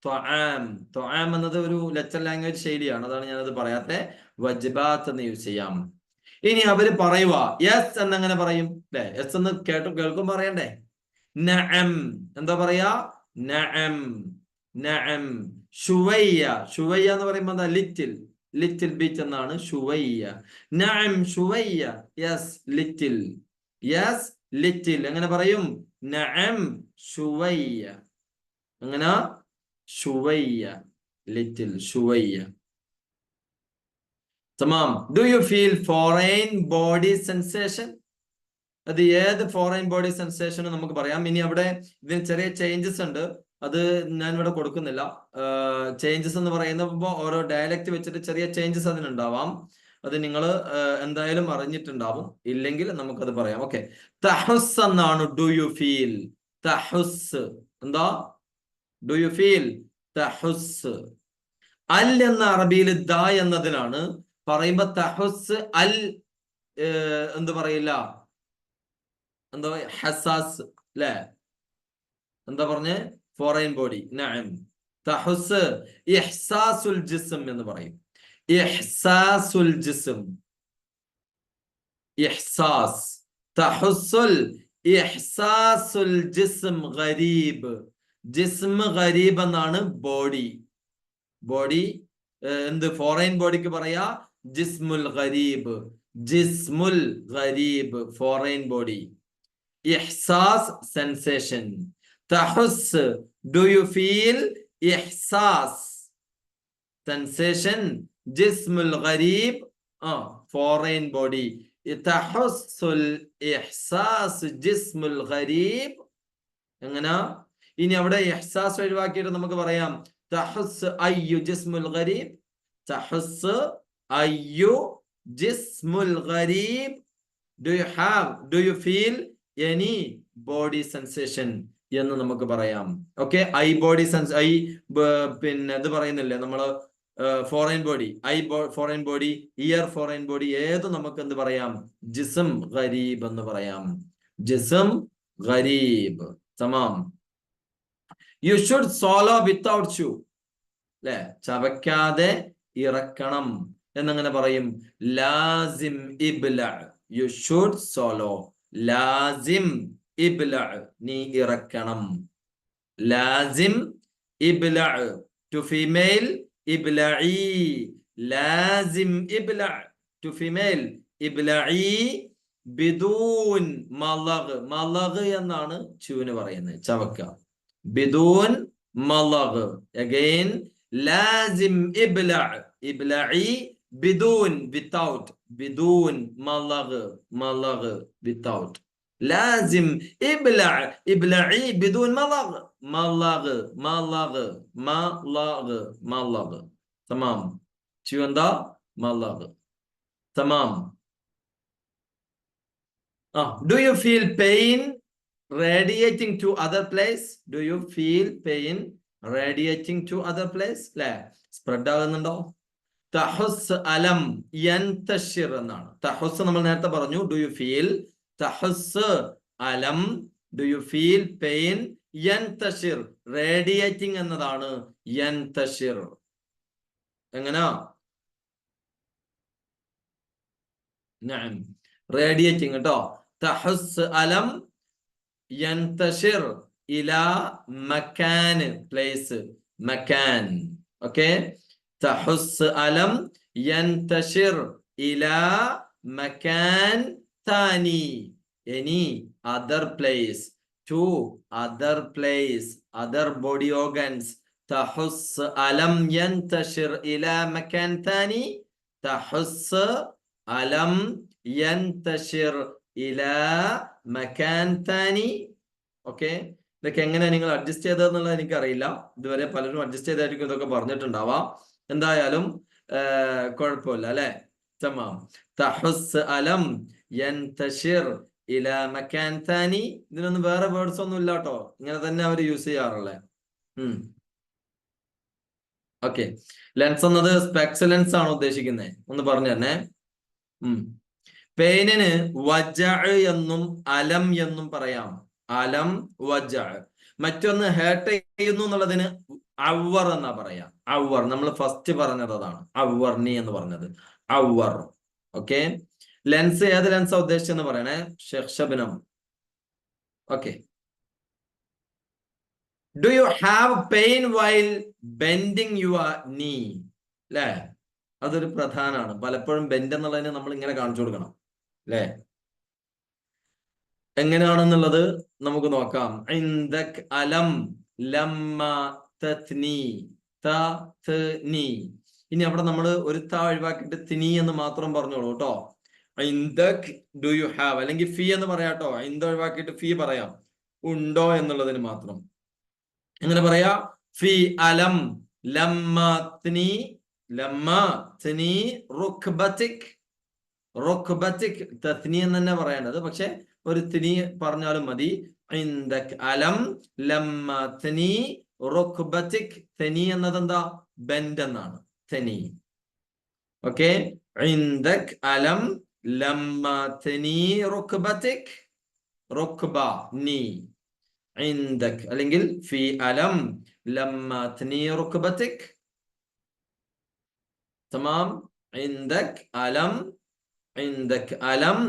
ത്വആം. ത്വആം എന്നത് ഒരു ലെറ്റർ ലാംഗ്വേജ് ശൈലിയാണ്, അതാണ് ഞാനത് പറയാത്തെ. വജ്ബാത്ത് എന്ന് യൂസ് ചെയ്യാം. ഇനി അവര് പറയുക യെസ് എന്നങ്ങനെ പറയും അല്ലെ? യെസ് എന്ന് കേൾക്കുമ്പോ പറയണ്ടേ? നഅം, എന്താ പറയാ? നഅം, നഅം. ശുവയ്യ, ശുവയ്യ എന്ന് പറയുമ്പോ എന്താ? ലിറ്റിൽ, ലിറ്റിൽ ബിറ്റ് എന്നാണ് ശുവയ്യ. നഅം ശുവയ്യ, യെസ് ലിറ്റിൽ, യെസ് ലിറ്റിൽ. എങ്ങനെ പറയും? നഅം ശുവയ്യ. അങ്ങനെ ശുവയ്യ, ലിറ്റിൽ, ശുവയ്യ. തമാം. Do you feel foreign body sensation? അത് ഏത് ഫോറിൻ ബോഡി സെൻസേഷനും നമുക്ക് പറയാം. ഇനി അവിടെ ഇതിന് ചെറിയ ചേഞ്ചസ് ഉണ്ട്, അത് ഞാൻ ഇവിടെ കൊടുക്കുന്നില്ല. ചേഞ്ചസ് എന്ന് പറയുമ്പോൾ ഓരോ ഡയലക്റ്റ് വെച്ചിട്ട് ചെറിയ ചേഞ്ചസ് അതിനുണ്ടാവാം. അത് നിങ്ങൾ എന്തായാലും അറിഞ്ഞിട്ടുണ്ടാവും, ഇല്ലെങ്കിൽ നമുക്കത് പറയാം. ഓക്കെ, തഹുസ് എന്നാണ് ഡു യു ഫീൽ. തഹുസ് എന്താ? ഡു യു ഫീൽ തഹുസ്. അൽ എന്ന അറബിയിൽ ദ എന്നതിനാണ് പറയുമ്പോ തഹുസ് അൽ എന്ത് പറയില്ല, എന്താ ഹസാസ് അല്ലെ? എന്താ പറഞ്ഞ്? Foreign body. നഅം. തഹുസ് ഇഹ്സാസുൽ ജിസ്ം എന്ന് പറയും. ഇഹ്സാസുൽ ജിസ്ം, ഇഹ്സാസ്. തഹുസുൽ ഇഹ്സാസുൽ ജിസ്ം ഗരീബ്. ജിസ്ം ഗരീബ് എന്നാണ് ബോഡി. ബോഡി എന്ത് ഫോറിൻ ബോഡിക്ക് പറയാ? ജിസ്മുൽ ഗരീബ്. ജിസ്മുൽ ഗരീബ് ഫോറിൻ ബോഡി. ഇഹ്സാസ് സെൻസേഷൻ. തഹുസ് ഡു യു ഫീൽ ഇഹ്സാസ് സെൻസേഷൻ. ജിസ്മുൽ ഗരീബ് ഫോറിൻ ബോഡി. തഹുസുൽ ഇഹ്സാസ് ജിസ്മുൽ ഗരീബ്. എങ്ങനെ? ഇനി അവിടെ ഇഹ്സാസ് ഒഴിവാക്കിയിട്ട് നമുക്ക് പറയാം തഹുസ് അയ്യു ജിസ്മുൽ ഗരീബ്. തഹുസ് അയ്യു ജിസ്മുൽ ഗരീബ്. Do you feel any body sensation എന്ന് നമുക്ക് പറയാം. Okay, eye body sense, eye പിന്നെ ഇത് പറയുന്നില്ലേ നമ്മള് foreign body, foreign body, ear foreign body, ഏത് നമുക്ക് എന്ത് പറയാം? ജിസ്ം ഗരീബ് എന്ന് പറയാം. ജിസ്ം ഗരീബ്. തമാം. You should swallow without chew. അല്ലെ? ചവയ്ക്കാതെ ഇറക്കണം എന്നങ്ങനെ പറയും. ലാസിം ഇബ്ല. You should swallow. ലാസിം ഇബ്ല, നീ ഇറക്കണം. ലാസിം ഇബ്ല. ടു ഫീമെയിൽ ഇബ്ലഈ. ലാസിം ഇബ്ല. ടു ഫീമെയിൽ ഇബ്ലഈ ബിദൂൻ മലഗ്. മലഗ് എന്നാണ് ചൂന് പറയുന്നത്, ചവക്ക. ബിദൂൻ മലഗ്. അഗൈൻ ലാസിം ഇബ്ല. ഇബ്ലഈ ബിദൂൻ വിത്തൗട്ട്. ബിദൂൻ മലഗ്. മലഗ് വിത്തൗട്ട്. ലാസിം ഇബ്ല. ഇബ്ലഈ ബിദൂൻ മലഗ്. മലഗ്. മലഗ്. മലഗ്. മലഗ്. തമാം. ചൂ എന്താ? മലഗ്. തമാം. Do you feel pain radiating to other place? Do you feel pain radiating to other place? അല്ലെ? സ്പ്രെഡ് ആകുന്നുണ്ടോ? തഹുസ് അലം യന്തശിർ എന്നാണ്. തഹുസ് നമ്മൾ നേരത്തെ പറഞ്ഞു. Do you feel. തഹുസ് അലം. Do you feel pain. യന്തശിർ റേഡിയേറ്റിംഗ് എന്നതാണ് യന്തശിർ. എങ്ങനാ? നഅം, റേഡിയേറ്റിംഗ് കേട്ടോ. തഹുസ് അലം യന്തശിർ ഇലാ മക്കാൻ, പ്ലേസ്. മക്കാൻ. ഓക്കെ, തഹുസ് അലം യന്തശിർ ഇലാ മക്കാൻ താനി. Any other place. To other place. Other body organs. തഹുസ് അലം യന്തശിർ ഇലാ മക്കാൻ താനി. തഹുസ് അലം യന്തശിർ ഇലാ മക്കാൻ താനി. ഓക്കെ, ഇതൊക്കെ എങ്ങനെ നിങ്ങൾ അഡ്ജസ്റ്റ് ചെയ്തതെന്നുള്ളത് എനിക്കറിയില്ല. ഇതുവരെ പലരും അഡ്ജസ്റ്റ് ചെയ്തായിരിക്കും ഇതൊക്കെ പറഞ്ഞിട്ടുണ്ടാവാം. എന്തായാലും കുഴപ്പമില്ല അല്ലെ? തമാം. തഹുസ് അലം യന്തശിർ ഇലാ മക്കാൻ താനി. ഇതിനൊന്നും വേറെ വേർഡ്സ് ഒന്നും ഇല്ല കേട്ടോ, ഇങ്ങനെ തന്നെ അവർ യൂസ് ചെയ്യാറുള്ളേ. ഓക്കെ, ലെൻസ് എന്നത് സ്പെക്സ് ലെൻസ് ആണ് ഉദ്ദേശിക്കുന്നത്, ഒന്ന് പറഞ്ഞു തന്നെ. പെയിനിന് വജ എന്നും അലം എന്നും പറയാം. അലം, വജ. മറ്റൊന്ന് ഹേർട്ട് ചെയ്യുന്നു എന്നുള്ളതിന് അവർ എന്നാ പറയാ. അവർ, നമ്മൾ ഫസ്റ്റ് പറഞ്ഞത് അതാണ്, അവർണി എന്ന് പറഞ്ഞത്. അവർ. ഓക്കെ, ലെൻസ് ഏത് ലെൻസാ ഉദ്ദേശിച്ചെന്ന് പറയണേ. Sheikh Shabnam. Okay, do you have pain while bending your നീ? അല്ലേ? അതൊരു പ്രധാനമാണ്. പലപ്പോഴും ബെൻഡ് എന്നുള്ളതിനെ നമ്മൾ ഇങ്ങനെ കാണിച്ചു കൊടുക്കണം അല്ലേ? എങ്ങനെയാണെന്നുള്ളത് നമുക്ക് നോക്കാം. ഇൻദക് അലം ലമ്മ തത്നി. തത്നി. ഇനി അവിടെ നമ്മൾ ഒരു താ ഒഴിവാക്കിയിട്ട് തിനി എന്ന് മാത്രം പറഞ്ഞോളൂ കേട്ടോ. ഇൻദക് ഡു യു ഹാവ്, അല്ലെങ്കിൽ ഫീ എന്ന് പറയാട്ടോ. ഇന്ത ഒഴിവാക്കിയിട്ട് ഫീ പറയാം, ഉണ്ടോ എന്നുള്ളതിന് മാത്രം. എങ്ങനെ പറയാ? ഫീ അലം ലമ്മത്നി ലമ്മത്നി റുക്ബതിക്. റുക്ബതിക് തസ്നി എന്ന് തന്നെ പറയേണ്ടത്, പക്ഷെ ഒരു ത്നി പറഞ്ഞാലും മതി. ഇൻദക് അലം ലമ്മത്നി റുക്ബതിക്. തനി എന്നത് എന്താ? ബെൻഡ് എന്നാണ് തനി. ഓക്കെ, ഇൻദക് അലം ലമ്മത്നി റുക്ബതിക്. റുക്ബ നീ. ഇൻദക് അല്ലെങ്കിൽ ഫീ അലം ലമ്മത്നി റുക്ബതിക്. തമാം. ഇൻദക് അലം عندك ألم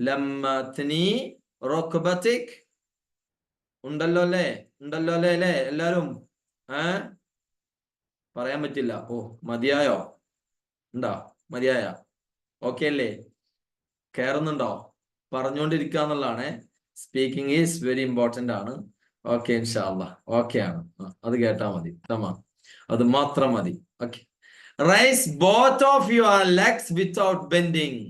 لما تني ركبتك. ഉണ്ടല്ലോ അല്ലേ? ഉണ്ടല്ലോ അല്ലേ? അല്ലേ എല്ലാരും? പറയാൻ പറ്റില്ല. ഓ, മതിയായോ? ഉണ്ടോ? മതിയായ? ഓക്കെ അല്ലേ? കയറുന്നുണ്ടോ? പറഞ്ഞുകൊണ്ടിരിക്കുക എന്നുള്ളതാണ്. സ്പീക്കിംഗ് ഈസ് വെരി ഇമ്പോർട്ടന്റ് ആണ്. ഓക്കെ, ഇൻഷാ അല്ലാഹ് ഓക്കെ ആണ്. അത് കേട്ടാ മതി. തമാം, അത് മാത്രം മതി. Okay. Raise both of your legs without bending.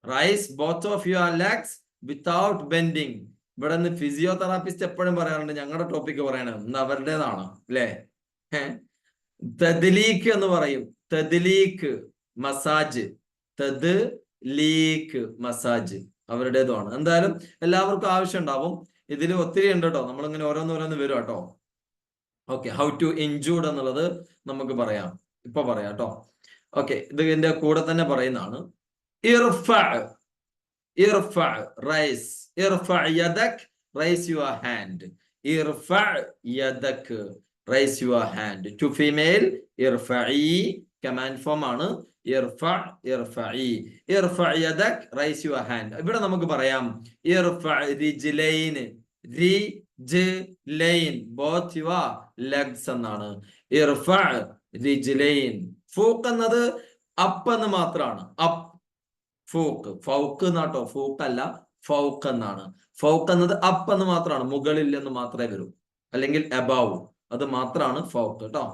Raise both of your legs without bending. ഇവിടെ നിന്ന് ഫിസിയോതെറാപ്പിസ്റ്റ് എപ്പോഴും പറയാറുണ്ട്, ഞങ്ങളുടെ ടോപ്പിക്ക് പറയണം, ഇന്ന് അവരുടേതാണ് അല്ലേ? തദ്ലീക്ക് എന്ന് പറയും. തദ്ലീക്ക് മസാജ്. തദ്ലീക്ക് മസാജ് അവരുടേതുമാണ്. എന്തായാലും എല്ലാവർക്കും ആവശ്യം ഉണ്ടാവും. ഇതിൽ ഒത്തിരി ഉണ്ട് കേട്ടോ. നമ്മളിങ്ങനെ ഓരോന്നോരോന്ന് വരും കേട്ടോ. ഓക്കെ, ഹൗ ടു ഇൻജൂർഡ് എന്നുള്ളത് നമുക്ക് പറയാം, ഇപ്പൊ പറയാം കേട്ടോ. ഓക്കെ, ഇത് ഇതിന്റെ കൂടെ തന്നെ പറയുന്നതാണ്. ഇർഫഅ, ഇർഫഅ റൈസ്. ഇർഫഅ യദക്, റൈസ് യുവർ ഹാൻഡ്. ഇർഫഅ യദക്, raise your hand. To female ഇർഫഇ, കമാൻഡ് ഫോം ആണ്. ഇർഫഅ, ഇർഫഇ. ഇർഫഅ യദക്, റൈസ് യുവർ ഹാൻഡ്. ഇവിടെ നമുക്ക് പറയാം ഇർഫഅ റിജ്ലൈൻ. റിജ്ലൈൻ ബോത്ത് യുവർ ലെഗ്സ് എന്നാണ്. ഇർഫഅ റിജ്ലൈൻ. ഫൂക്ക് എന്നത് അപ്പ് എന്ന് മാത്രമാണ്. അപ്പ്, ഫൂക്ക്. ഫൗക്ക് എന്നാട്ടോ, ഫൂക്ക് അല്ല, ഫൗക്ക് എന്നാണ്. ഫൗക്ക് എന്നത് അപ്പ് എന്ന് മാത്രമാണ്, മുകളിൽ എന്ന് മാത്രമേ വരൂ, അല്ലെങ്കിൽ അബവ്, അത് മാത്രമാണ് ഫൗക്ക് കേട്ടോ.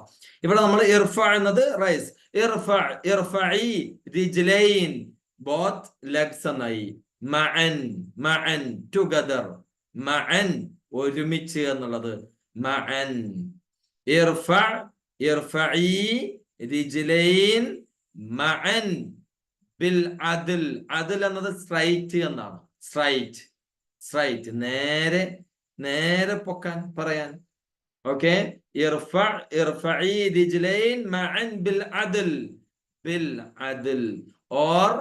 ഇവിടെ നമ്മൾ ഇർഫ എന്നത് റൈസ്. ഇർഫ, ഇർഫഇ റിജ്ലൈൻ ബോത്ത് ലെഗ്സ് എന്നായി. മഅൻ, മഅൻ ടുഗദർ. മഅൻ ഒരുമിച്ച് എന്നുള്ളത്. മഅൻ. ഇർഫ, ഇർഫഇ റിജ്ലൈൻ മഅൻ ബിൽ അദ്ൽ. അദ്ൽ എന്നത് സ്ട്രൈറ്റ് എന്നാണ്. സ്ട്രൈറ്റ്, സ്ട്രൈറ്റ്, നേരെ, നേരെ പൊക്കാൻ പറയാൻ. ഓക്കെ, ഇർഫഅ, ഇർഫഇ റിജ്ലൈൻ മഅൻ ബിൽ അദ്ൽ. ബിൽ അദ്ൽ. ഓർ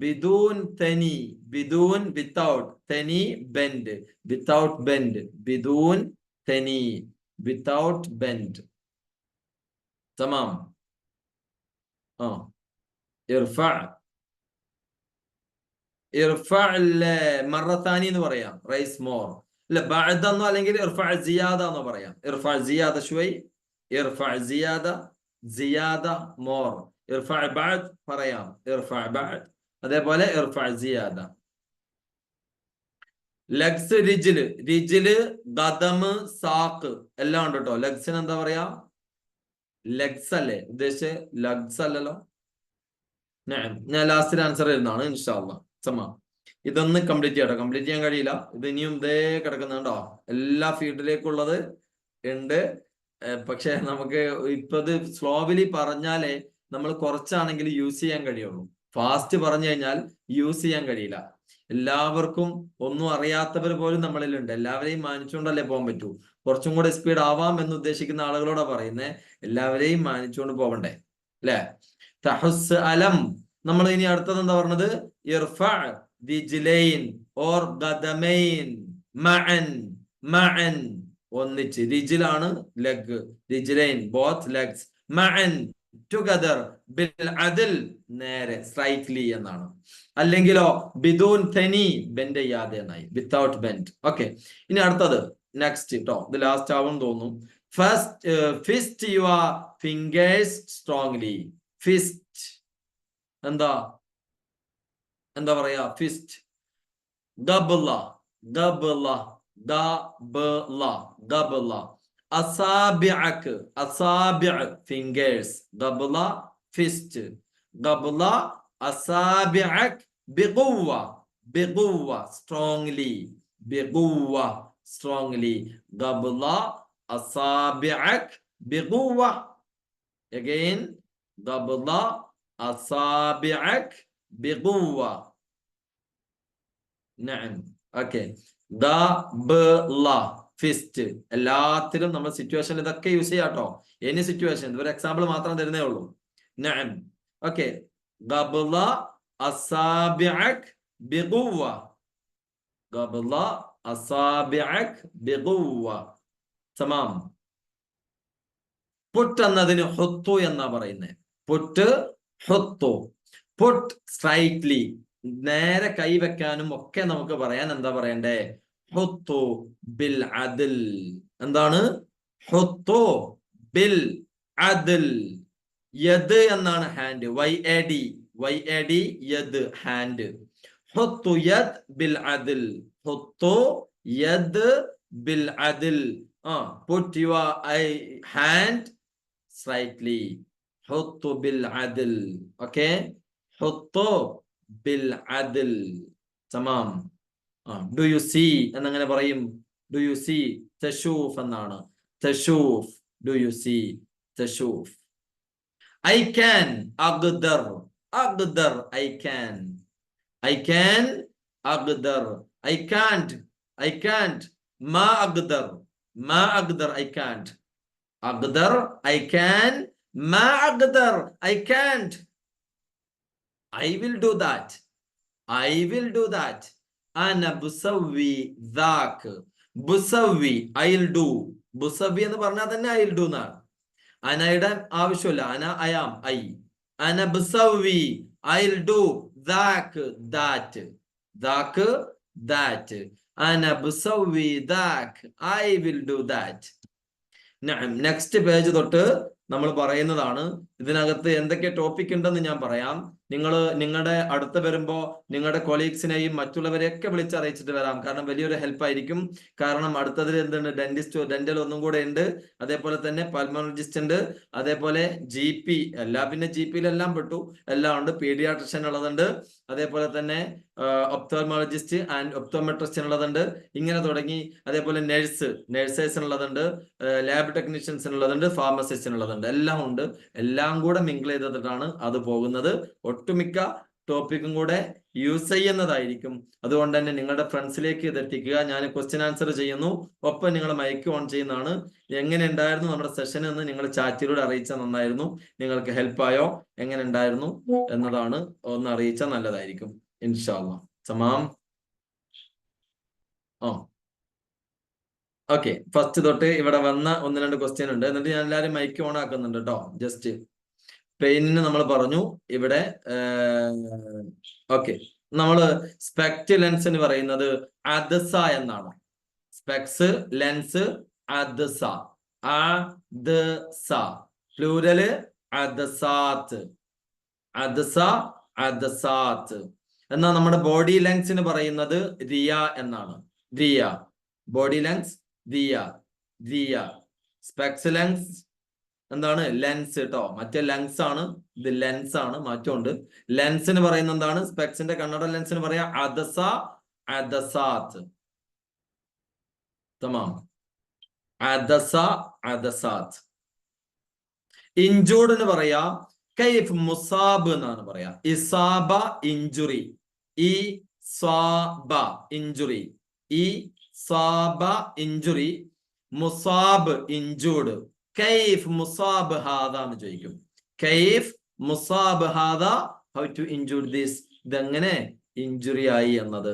ബിദൂൻ തനി. ബിദൂൻ വിത്തൗട്ട്. തനി ബെൻഡ്. Without bend. ബിദൂൻ തനി, വിത്തൗട്ട് ബെൻഡ്. തമാം. ഇർഫഅ, ഇർഫഅ മറത്താനി എന്ന് പറയാം. റൈസ് മോർ അല്ല, ബഅദ എന്നോ അല്ലെങ്കിൽ ഇർഫഅ സിയാദ എന്നോ പറയാം. ഇർഫഅ സിയാദ ശുവൈ, ഇർഫഅ സിയാദ, സിയാദ മോർ. ഇർഫഅ ബഅദ് പറയാം, ഇർഫഅ ബഅദ്. അതേപോലെ ഇർഫഅ സിയാദ. ലെഗ്സ് റിജില്. റിജില്, ഖദമ്, സാക്ക് എല്ലാം ഉണ്ട് കേട്ടോ. ലെഗ്സിന് എന്താ പറയാ? ലെഗ്സ് അല്ലേ ഉദ്ദേശിച്ച്? ലഗ്സ് അല്ലല്ലോ. ഞാൻ ലാസ്റ്റിൽ ആൻസർ ചെയ്യുന്നതാണ് ഇൻഷാ അല്ലാഹ്. സമ ഇതൊന്ന് കംപ്ലീറ്റ് ചെയ്യട്ടോ. കംപ്ലീറ്റ് ചെയ്യാൻ കഴിയില്ല, ഇത് ഇനിയും ഇതേ കിടക്കുന്നുണ്ടോ. എല്ലാ ഫീൽഡിലേക്കുള്ളത് ഉണ്ട്. പക്ഷെ നമുക്ക് ഇപ്പൊ ഇത് സ്ലോവിലി പറഞ്ഞാലേ നമ്മൾ കുറച്ചാണെങ്കിൽ യൂസ് ചെയ്യാൻ കഴിയുള്ളൂ. ഫാസ്റ്റ് പറഞ്ഞു കഴിഞ്ഞാൽ യൂസ് ചെയ്യാൻ കഴിയില്ല. എല്ലാവർക്കും ഒന്നും അറിയാത്തവർ പോലും നമ്മളിലുണ്ട്. എല്ലാവരെയും മാനിച്ചുകൊണ്ടല്ലേ പോകാൻ പറ്റൂ. കുറച്ചും കൂടെ സ്പീഡ് ആവാം എന്ന് ഉദ്ദേശിക്കുന്ന ആളുകളോടാ പറയുന്നേ. എല്ലാവരെയും മാനിച്ചുകൊണ്ട് പോകണ്ടേ അല്ലെ? തഹുസ് അലം. നമ്മൾ ഇനി അടുത്തത് എന്താ പറഞ്ഞത്? ഇർഫഅ റിജ്ലൈൻ ഓർ ഖദമൈൻ മഅൻ. മഅൻ ഒന്നിച്ച്. റിജ്ലാണ് ലെഗ്, റിജ്ലൈൻ ബോത്ത് ലെഗ്സ്. മഅൻ ടുഗദർ ബിൽ അദ്ൽ നേരെ, സ്ട്രൈറ്റ്ലി എന്നാണ്. അല്ലെങ്കിലോ ബിദൂൻ തനി, ബെൻഡ് ചെയ്യാതെ എന്നായി, വിത്തൗട്ട് ബെൻഡ്. ഓക്കെ, ഇനി അടുത്തത് നെക്സ്റ്റ് കേട്ടോ. ഇത് ലാസ്റ്റ് ആവും തോന്നുന്നു. First fist your fingers strongly. Fist എന്താ, എന്താ പറയാ? ഫിസ്റ്റ്. ഗബ്ല, ഗബ്ല, ഗബ്ല, ഗബ്ല. അസാബിഅക്, അസാബിഅ ഫിംഗേഴ്സ്. ഗബ്ല ഫിസ്റ്റ്. ഗബ്ല അസാബിഅക് ബിഖുവ, ബിഖുവ സ്ട്രോങ്ലി, ബിഖുവ സ്ട്രോങ്ലി. ഖബ്ള അസാബിഅക് ബിഖുവ. Again, ഖബ്ള അസാബിഅക് ബിഖുവ. നഅം. ഓക്കേ. ഖബ്ള ഫിസ്റ്റ്. എല്ലാത്തിലും നമ്മൾ സിറ്റുവേഷൻ ഇതൊക്കെ യൂസ് ചെയ്യാട്ടോ. എനി സിറ്റുവേഷൻ, ഒരു എക്സാമ്പിൾ മാത്രം തരുന്നേ ഉള്ളൂ. നഅം. ഓക്കേ. ഖബ്ള അസാബിഅക് ബിഖുവ, ഖബ്ള അസാബിഅക് ബിഖുവ. തമാം. പുട്ട് എന്നതിന് ഹുത്തു എന്നാ പറയുന്നത്. പുട്ട്, ഹുത്തു. പുട്ട് സ്ട്രൈറ്റ്ലി, നേരെ കൈവെക്കാനും ഒക്കെ നമുക്ക് പറയാൻ എന്താ പറയണ്ടേ? ഹുത്തു ബിൽ അദ്ൽ. എന്താണ്? ഹുത്തു ബിൽ അദ്ൽ. യദ് എന്നാണ് ഹാൻഡ്, YAD, YAD യദ് ഹാൻഡ്. ഹുത്തു യദ് ബിൽ അദ്ൽ, ഹുത്തു യദ് ബിൽ അദ്ൽ. Put your hand slightly. ഹുത്തു ബിൽ അദ്ൽ. ഓക്കേ. ഹുത്തു ബിൽ അദ്ൽ. തമാം. ഡു യു സീ എന്നങ്ങനെ പറയും. ഡു യു സീ തശൂഫ് എന്നാണ്. തശൂഫ്, ഡു യു സീ തശൂഫ്. I can أقدر, أقدر I can, I can أقدر. I can't, I can't. ما أقدر, ما أقدر I can't. أقدر I can, ما أقدر I can't. I will do that, I will do that. أنا بسوي ذاك. بسوي I'll do. بسوي എന്ന് പറഞ്ഞാൽ തന്നെ I'll do എന്നാണ്. അനയുടെ ആവശ്യമില്ല. അന I am, I. അന ബസവി I'll do. ദാക്ക് that, ദാക്ക് that. അന ബസവി ദാക്ക് I will do that. Next page തൊട്ട് നമ്മൾ പറയുന്നതാണ്. ഇതിനകത്ത് എന്തൊക്കെ ടോപ്പിക് ഉണ്ടെന്ന് ഞാൻ പറയാം. നിങ്ങൾ നിങ്ങളുടെ അടുത്ത് വരുമ്പോൾ നിങ്ങളുടെ കൊളീഗ്സിനെയും മറ്റുള്ളവരെയൊക്കെ വിളിച്ചറിയിച്ചിട്ട് വരാം. കാരണം വലിയൊരു ഹെൽപ്പ് ആയിരിക്കും. കാരണം അടുത്തതിൽ എന്തുണ്ട്? ഡെന്റൽ ഒന്നും കൂടെ ഉണ്ട്. അതേപോലെ തന്നെ പൾമോളജിസ്റ്റ് ഉണ്ട്. അതേപോലെ GP, പിന്നെ GPയിലെല്ലാം പെട്ടു, എല്ലാം ഉണ്ട്. പീഡിയാട്രിഷ്യൻ ഉള്ളതുണ്ട്. അതേപോലെ തന്നെ ഒപ്തോമോളജിസ്റ്റ് ആൻഡ് ഒപ്തോമെട്രിസ്റ്റ് ഉള്ളതുണ്ട്. ഇങ്ങനെ തുടങ്ങി. അതേപോലെ നേഴ്സേഴ്സിനുള്ളതുണ്ട്, ലാബ് ടെക്നീഷ്യൻസിനുള്ളതുണ്ട്, ഫാർമസിസ്റ്റിനുള്ളതുണ്ട്. എല്ലാം ഉണ്ട്. എല്ലാം കൂടെ മിങ്കിൾ ചെയ്തിട്ടാണ് അത് പോകുന്നത്. ഒട്ടുമിക്ക ടോപ്പിക്കും കൂടെ യൂസ് ചെയ്യുന്നതായിരിക്കും. അതുകൊണ്ട് തന്നെ നിങ്ങളുടെ ഫ്രണ്ട്സിലേക്ക് ഇത് എത്തിക്കുക. ഞാൻ ക്വസ്റ്റ്യൻ ആൻസർ ചെയ്യുന്നു, ഒപ്പം നിങ്ങൾ മൈക്ക് ഓൺ ചെയ്യുന്നതാണ്. എങ്ങനെ ഉണ്ടായിരുന്നു നമ്മുടെ സെഷൻ എന്ന് നിങ്ങൾ ചാറ്റിലൂടെ അറിയിച്ചാൽ നന്നായിരുന്നു. നിങ്ങൾക്ക് ഹെൽപ്പായോ, എങ്ങനെ ഉണ്ടായിരുന്നു എന്നതാണ് ഒന്ന് അറിയിച്ചാൽ നല്ലതായിരിക്കും. ഇൻഷാ അല്ലാഹ്. തമാം. ഓക്കെ. ഫസ്റ്റ് തൊട്ട് ഇവിടെ വന്ന 1-2 ക്വസ്റ്റ്യൻ ഉണ്ട്. എന്നിട്ട് ഞാൻ എല്ലാവരും മൈക്ക് ഓൺ ആക്കുന്നുണ്ട് കേട്ടോ. ജസ്റ്റ് പെയിനിന് നമ്മൾ പറഞ്ഞു ഇവിടെ. ഓക്കെ. നമ്മള് സ്പെക്ട് ലെൻസിന് പറയുന്നത് അദസ എന്നാണ്. സ്പെക്സ് ലെൻസ് അദസ, അദസ. പ്ലൂരല് അദസാത്ത്, അദസ അദസാത്ത്. എന്നാൽ നമ്മുടെ ബോഡി ലെൻസിന് പറയുന്നത് റിയ എന്നാണ്. റിയ. ബോഡി ലെൻസ് റിയ, റിയ. സ്പെക്സ് ലെൻസ് എന്താണ്? ലെൻസ് കേട്ടോ. മറ്റേ ലെൻസ് ആണ്, ഇത് ലെൻസ് ആണ്, മാറ്റമുണ്ട്. ലെൻസിന് പറയുന്ന എന്താണ്? സ്പെക്സിന്റെ കണ്ണട ലെൻസിന് പറയാ അദസ അദസാത്ത്. തമാം. അദസ അദസാത്ത്. ഇഞ്ചൂർഡിന് പറയാ കൈഫ് മുസാബ് എന്നാണ് പറയാ. ഇസാബ ഇഞ്ചുറി, ഈ സാബ ഇഞ്ചുറി, ഈ സാബ ഇഞ്ചുറി, മുസാബ് ഇഞ്ചൂർഡ്. കൈഫ് മുസാബ് ഹാദ എന്ന് ചോദിക്കും. കൈഫ് മുസാബ് ഹാദ, ഹൗ ടു ഇഞ്ചൂർഡ് ദിസ്, ഇതെങ്ങനെ ഇഞ്ചുറി ആയി എന്നത്.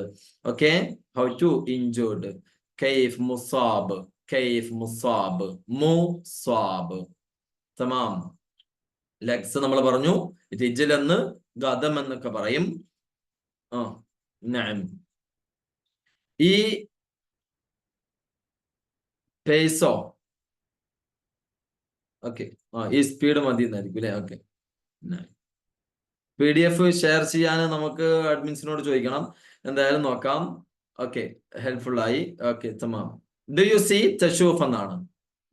ഓക്കെ. How to injured. കൈഫ് മുസാബ്, കൈഫ് മുസാബ്, മുസാബ്. തമാം. ലെഗ്സ് നമ്മൾ പറഞ്ഞു, റിജിൽ എന്ന്, ഗദം എന്നൊക്കെ പറയും. നഅം. ഈ പേസോ, ഓക്കെ, ഈ സ്പീഡ് മതി എന്നായിരിക്കും അല്ലെ. ഓക്കെ. PDF ഷെയർ ചെയ്യാൻ നമുക്ക് അഡ്മിൻസിനോട് ചോദിക്കണം. എന്തായാലും നോക്കാം. ഓക്കെ, ഹെൽപ്ഫുൾ ആയി. ഓക്കെ. തമാം. ഡു യു സീ തശൂഫ് എന്നാണ്.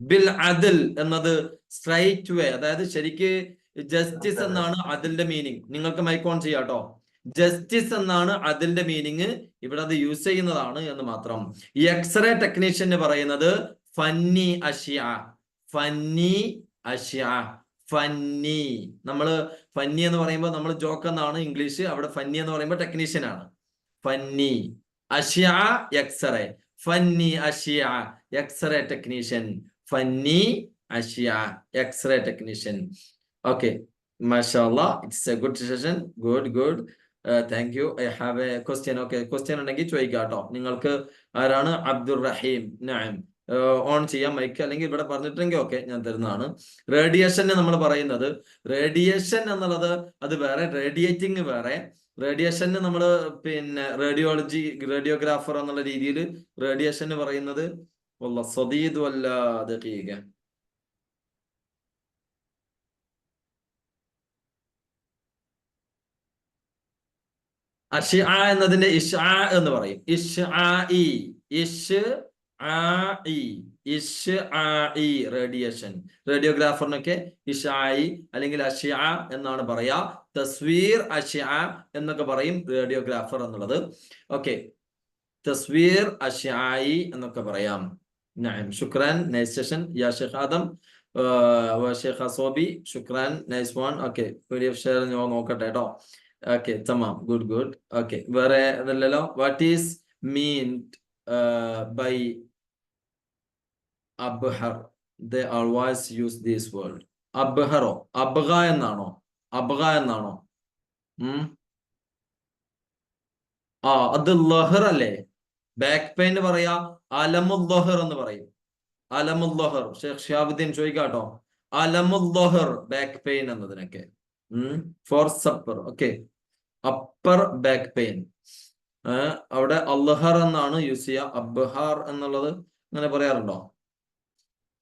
ബിൽ അദ്ൽ എന്നത് സ്ട്രൈറ്റ് വേ, അതായത് ശരിക്ക് ജസ്റ്റിസ് എന്നാണ് അതിന്റെ മീനിങ്. നിങ്ങൾക്ക് മൈക്ക് ഓൺ ചെയ്യാട്ടോ. ജസ്റ്റിസ് എന്നാണ് അതിന്റെ മീനിങ്. ഇവിടെ അത് യൂസ് ചെയ്യുന്നതാണ് എന്ന് മാത്രം. ഈ എക്സ്റേ ടെക്നീഷ്യന് പറയുന്നത് ഫന്നി അഷ്യ. ഫന്നി അഷ്യ. ഫന്നി. നമ്മള് ഫന്നി എന്ന് പറയുമ്പോൾ നമ്മൾ ജോക്ക് എന്നാണ് ഇംഗ്ലീഷ്. അവിടെ ഫന്നി എന്ന് പറയുമ്പോൾ ടെക്നീഷ്യൻ ആണ്. ഫന്നി അഷ്യ എക്സ്റേ. ഫന്നി അഷ്യ എക്സ്റേ ടെക്നീഷ്യൻ. ഫന്നി അഷ്യ എക്സ്റേ ടെക്നീഷ്യൻ. ഓക്കെ, മാഷാഅല്ലാഹ്, it's a good session. Good. Thank you. I have a question. Okay, question ഉണ്ടെങ്കിൽ ചോദിക്കാം കേട്ടോ. നിങ്ങൾക്ക് ആരാണ്? അബ്ദുൾ റഹീം. നഅം, ഓൺ ചെയ്യാം മൈക്ക്, അല്ലെങ്കിൽ ഇവിടെ പറഞ്ഞിട്ടെങ്കിൽ ഓക്കെ ഞാൻ തരുന്നതാണ്. റേഡിയേഷന് നമ്മൾ പറയുന്നത്, റേഡിയേഷൻ എന്നുള്ളത് അത് വേറെ, റേഡിയേറ്റിംഗ് വേറെ. റേഡിയേഷന് നമ്മൾ പിന്നെ റേഡിയോഗ്രാഫർ എന്നുള്ള രീതിയിൽ റേഡിയേഷന് പറയുന്നത് സദീദ് വല്ല ദഖീഖ. അഷ്ആ എന്നതിന്റെ ഇഷ്ആ എന്ന് പറയും. ഇഷ്ആഇ. റേഡിയേഷൻ. റേഡിയോഗ്രാഫറിനൊക്കെ ഇഷ്ആഇ അല്ലെങ്കിൽ അഷ്ആ എന്നാണ് പറയാ. തസ്വീർ അഷ്ആ എന്നൊക്കെ പറയും റേഡിയോഗ്രാഫർ എന്നുള്ളത്. ഓക്കെ, തസ്വീർ അഷ്ആഇ എന്നൊക്കെ പറയാം. നഅം, ശുക്രാൻ, നൈസ് സെഷൻ യാ ഷെയ്ഖ് ആദം ഷെയ്ഖ് അസോബി. ശുക്രാൻ, nice one. Okay, PDF share നോക്കട്ടെ കേട്ടോ. ഓക്കെ, തമാം, ഗുഡ്. ഓക്കെ, വേറെ ഇതല്ലല്ലോ. വാട്ട് ഈസ് മീൻഡ് ബൈ അബ്ഹർ? They always use this word. അബ്ഹറോ അബ്ഗ എന്നാണോ? അത് ലഹർ അല്ലേ? ബാക്ക് പെയിൻ പറയാ അലമുല്ലഹർ എന്ന് പറയും. അലമുല്ലഹർ. ഷെയ്ഖ് ഷിഹാബുദ്ദീൻ ചോദിക്കാട്ടോ. അലമുല്ലഹർ ബാക്ക് പെയിൻ എന്നതിനൊക്കെ. For upper. Okay, upper back pain. അവിടെ അല്ലഹർ എന്നാണ് യൂസ് ചെയ്യുക. അബ്ഹാർ എന്നുള്ളത് അങ്ങനെ പറയാറുണ്ടോ?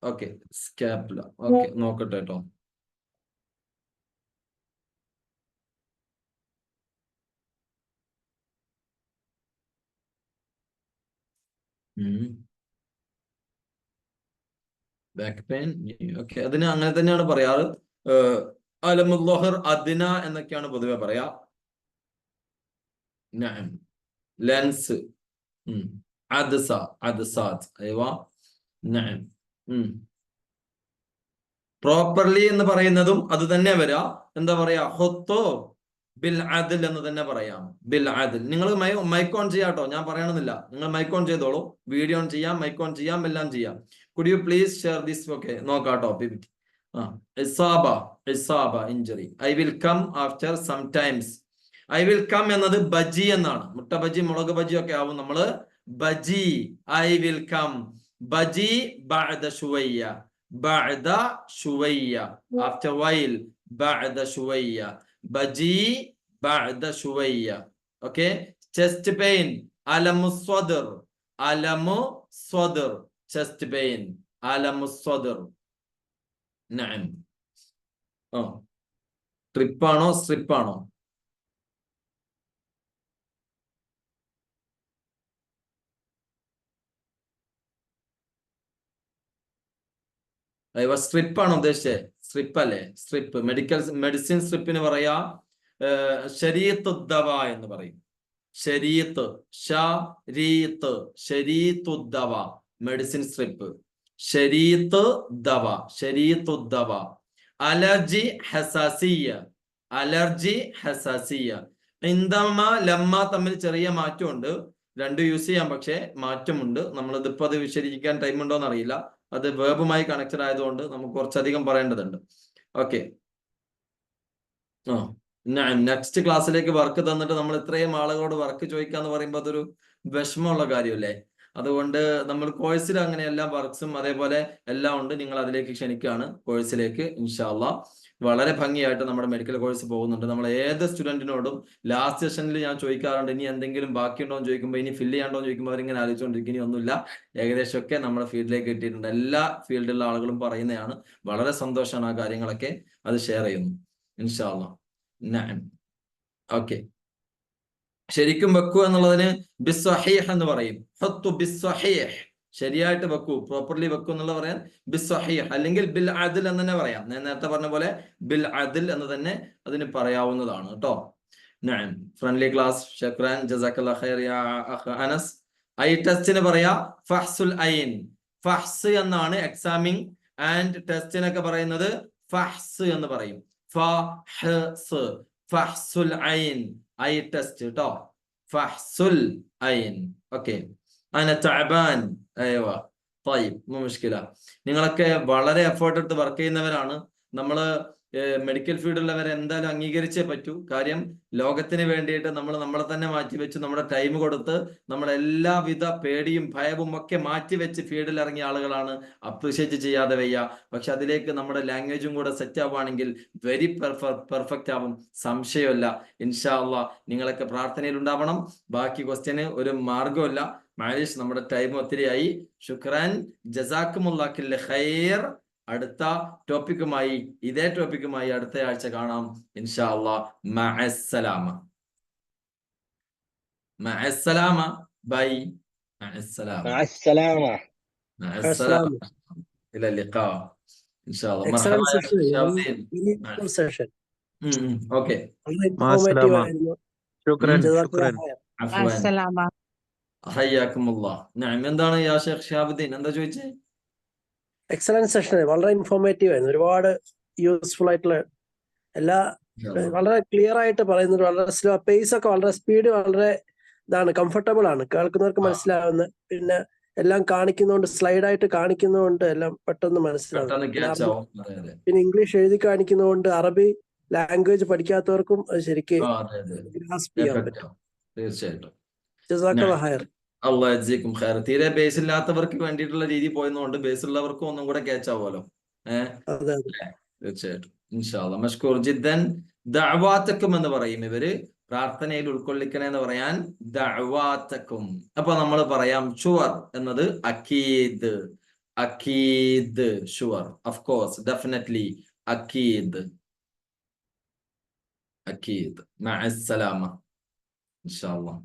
Okay, scapula. ഓക്കെ, നോക്കട്ടെ കേട്ടോ. Back pain. ഓക്കെ, അതിന് അങ്ങനെ തന്നെയാണ് പറയാറ്. അലമുല്ലഹർ അദ്ന എന്നൊക്കെയാണ് പൊതുവെ പറയാ. നഅം, ലെൻസ്. അദ്സാത്ത്. അയ്വാ. നഅം. പ്രോപ്പർലി എന്ന് പറയുന്നതും അത് തന്നെ വരാ. എന്താ പറയാ? ഹൊത്തോ ബിൽ അദിൽ എന്ന് തന്നെ പറയാം. ബിൽ അദിൽ. നിങ്ങൾ മൈക്ക് ഓൺ ചെയ്യാട്ടോ, ഞാൻ പറയണമെന്നില്ല. നിങ്ങൾ മൈക്ക് ഓൺ ചെയ്തോളൂ. വീഡിയോ ഓൺ ചെയ്യാം, മൈക്ക് ഓൺ ചെയ്യാം, എല്ലാം ചെയ്യാം. Could you please share this? Okay, നോക്കാട്ടോ. ഇസാബ injury. I will come after some times. I will come എന്നത് ബജി എന്നാണ്. മുട്ട ബജി, മുളക് ബജി ഒക്കെ ആവും. നമ്മള് ബജി. I will come. ബജി ബഅദ ശുവയ്യ. ബഅദ ശുവയ്യ. After while. ബഅദ ശുവയ്യ. ബജി ബഅദ ശുവയ്യ. Okay, chest pain. അലമു സ്വദർ. അലമു സ്വദർ. Chest pain. അലമു സ്വദർ. നഅം. ട്രിപ്പാണോ സ്ട്രിപ്പാണോ? സ്ട്രിപ്പാണ് ഉദ്ദേശിച്ചത്. സ്ട്രിപ്പ് അല്ലേ? സ്ട്രിപ്പ്. മെഡിസിൻ സ്ട്രിപ്പിന് പറയാ ശരീഅത്തുദ്ദവ എന്ന് പറയും. ശരീഅത്ത്. ശരീഅത്തുദ്ദവ. Medicine strip. ശരീഅത്തുദ്ദവ. അലർജി ഹസാസിയ. ഇന്ദമ ലമ്മ തമ്മിൽ ചെറിയ മാറ്റമുണ്ട്. രണ്ടും യൂസ് ചെയ്യാം, പക്ഷെ മാറ്റമുണ്ട്. നമ്മളിതിപ്പോ അത് വിശദീകരിക്കാൻ ടൈം ഉണ്ടോന്ന് അറിയില്ല. അത് വേർബുമായി കണക്റ്റഡ് ആയതുകൊണ്ട് നമുക്ക് കുറച്ചധികം പറയേണ്ടതുണ്ട്. ഓക്കെ, നെക്സ്റ്റ് ക്ലാസ്സിലേക്ക് വർക്ക് തന്നിട്ട് നമ്മൾ ഇത്രയും ആളുകളോട് വർക്ക് ചോദിക്കാന്ന് പറയുമ്പോൾ അതൊരു വിഷമമുള്ള കാര്യമല്ലേ? അതുകൊണ്ട് നമ്മൾ കോഴ്സിൽ അങ്ങനെ എല്ലാ വർക്ക്സും അതേപോലെ എല്ലാം ഉണ്ട്. നിങ്ങൾ അതിലേക്ക് ക്ഷണിക്കുകയാണ് കോഴ്സിലേക്ക്. ഇൻഷാ അല്ലാഹ് വളരെ ഭംഗിയായിട്ട് നമ്മുടെ മെഡിക്കൽ കോഴ്സ് പോകുന്നുണ്ട്. നമ്മൾ ഏത് സ്റ്റുഡന്റിനോടും ലാസ്റ്റ് സെഷനിൽ ഞാൻ ചോദിക്കാറുണ്ട്, ഇനി എന്തെങ്കിലും ബാക്കിയുണ്ടോ എന്ന് ചോദിക്കുമ്പോൾ, ഇനി ഫില്ല് ചെയ്യാണ്ടോ എന്ന് ചോദിക്കുമ്പോൾ അവരിങ്ങനെ ആലോചിച്ചുകൊണ്ടിരിക്കും. ഇനി ഒന്നുമില്ല, ഏകദേശമൊക്കെ നമ്മുടെ ഫീൽഡിലേക്ക് കിട്ടിയിട്ടുണ്ട്. എല്ലാ ഫീൽഡിലുള്ള ആളുകളും പറയുന്നതാണ്. വളരെ സന്തോഷമാണ് ആ കാര്യങ്ങളൊക്കെ അത് ഷെയർ ചെയ്യുന്നു. ഇൻഷാ അല്ലാഹ്. നഅം. ഓക്കെ, ശരിക്കും വെക്കൂ എന്നുള്ളതിന് ബിസ്സഹീഹ് എന്ന് പറയും. ഹത്തു ബിസ്സഹീഹ്. ശരിയായിട്ട് വെക്കൂ, പ്രോപ്പർലി വെക്കൂ എന്നുള്ള പറയാൻ ബിസ്സഹീഹ് അല്ലെങ്കിൽ ബിൽ അദിൽ എന്ന് തന്നെ പറയാം. ഞാൻ നേരത്തെ പറഞ്ഞ പോലെ ബിൽ അദിൽ എന്ന് തന്നെ അതിന് പറയാവുന്നതാണ് കേട്ടോ. നഅം, ഫ്രണ്ട്ലി ക്ലാസ്, ശുക്രാൻ, ജസാക്കല്ലാഹു ഖൈർ യാ അഖ് അനസ്. ഐ ടെസ്റ്റിന് പറയാ ഫഹ്സുൽ ഐൻ. ഫഹ്സ് എന്നാണ് എക്സാമിങ് ആൻഡ് ടെസ്റ്റിനൊക്കെ പറയുന്നത് ഫഹ്സ് എന്ന് പറയും. ഫഹ്സ്, ഫഹ്സുൽ ഐൻ, ഐ ടെസ്റ്റ് കേട്ടോ. ഫഹ്സുൽ ഐൻ. ഓക്കെ. അന തഅബാൻ. അയ്യോ طيب മോ മുഷ്കില. നിങ്ങളൊക്കെ വളരെ എഫേർട്ട് എടുത്ത് വർക്ക് ചെയ്യുന്നവരാണ്. നമ്മള് മെഡിക്കൽ ഫീൽഡിലുള്ളവരെ എന്തായാലും അംഗീകരിച്ചേ പറ്റൂ. കാര്യം ലോകത്തിന് വേണ്ടിയിട്ട് നമ്മൾ നമ്മളെ തന്നെ മാറ്റിവെച്ച് നമ്മുടെ ടൈം കൊടുത്ത് നമ്മൾ എല്ലാവിധ പേടിയും ഭയവും ഒക്കെ മാറ്റിവെച്ച് ഫീൽഡിൽ ഇറങ്ങിയ ആളുകളാണ്. അപ്രീഷിയേറ്റ് ചെയ്യാതെ വയ്യ. പക്ഷെ അതിലേക്ക് നമ്മുടെ ലാംഗ്വേജും കൂടെ സെറ്റ് ആവുകയാണെങ്കിൽ വെരി പെർഫെക്റ്റ് ആവും, സംശയമല്ല. ഇൻഷാ അല്ലാഹ് നിങ്ങളൊക്കെ പ്രാർത്ഥനയിൽ ഉണ്ടാവണം. ബാക്കി ക്വസ്റ്റ്യന് ഒരു മാർഗമില്ല. മാലിഷ്, നമ്മുടെ ടൈം ഒത്തിരിയായി. ശുക്രാൻ, ജസാക്കുമുല്ലാഹിൽ ഖൈർ. അടുത്ത ടോപ്പിക്കുമായി, ഇതേ ടോപ്പിക്കുമായി അടുത്ത ആഴ്ച കാണാം ഇൻഷാ അല്ലാഹ്. മഅസ്സലാമ. മഅസ്സലാമ. ബൈ. മഅസ്സലാമ. السلامة. മഅസ്സലാമ. ഇലാ ലിഖാ ഇൻഷാ അല്ലാഹ്. Excellent മർഹബാ യാ session. ഷാഫീൻ. Good session. Okay. Informative ആയിരുന്നു. شكرا ജസാക്കല്ലാഹു شكرا. ഖൈർ. അഫ്വാൻ. السلامة. ഹയ്യാക്കുമുല്ലാഹ്. നഅം, എന്താണ് യാ ഷേഖ് ഷിഹാബുദ്ദീൻ, എന്താ ചോദിച്ചേ? എക്സലന്റ് സെഷൻ, വളരെ ഇൻഫോർമേറ്റീവ് ആയിരുന്നു. ഒരുപാട് യൂസ്ഫുൾ ആയിട്ടുള്ള എല്ലാ വളരെ ക്ലിയർ ആയിട്ട് പറയുന്നത്. വളരെ സ്ലോ പേസ് ഒക്കെ, വളരെ സ്പീഡ് വളരെ ഇതാണ്, കംഫർട്ടബിൾ ആണ്, കേൾക്കുന്നവർക്ക് മനസ്സിലാവുന്ന. പിന്നെ എല്ലാം കാണിക്കുന്നതുകൊണ്ട്, സ്ലൈഡായിട്ട് കാണിക്കുന്നതുകൊണ്ട് എല്ലാം പെട്ടെന്ന് മനസ്സിലാവും. പെട്ടെന്ന് ക്യാച്ച് ആവും. അതെ അതെ. പിന്നെ ഇംഗ്ലീഷ് എഴുതി കാണിക്കുന്നതുകൊണ്ട് അറബി ലാംഗ്വേജ് പഠിക്കാത്തവർക്കും അത് ശരിക്ക് അതെ അതെ. ഗ്രാസ്പ് ചെയ്യാൻ Effect പറ്റും. ആവും. തീർച്ചയായിട്ടും. ജസാക്കല്ലാഹു ഖൈർ. അല്ലാഹു യജ്സിക്കും ഖൈർ. തീരെ ബേസ് ഇല്ലാത്തവർക്ക് വേണ്ടിയിട്ടുള്ള രീതി പോയതുകൊണ്ട് ബേസ് ഉള്ളവർക്കും ഒന്നും കൂടെ ക്യാച്ച് ആവുമല്ലോ. അതെ അതെ. തീർച്ചയായിട്ടും. ഇൻഷാ അല്ലാഹ്. മഷ്കൂർ ജിദ്ദൻ. ദഅവാതക്കും എന്ന് പറയും ഇവര്. പ്രാർത്ഥനയിൽ ഉൾക്കൊള്ളിക്കണേ എന്ന് പറയാൻ ദഅവാതക്കും. അപ്പൊ നമ്മൾ പറയാം ഷുവർ എന്നത് അക്കീദ്. അക്കീദ്, ഷുവർ, ഓഫ് കോഴ്സ്, ഡെഫിനറ്റ്ലി, അക്കീദ്. അക്കീദ്. മഅസ്സലാമ. ഇൻഷാ അല്ലാഹ്.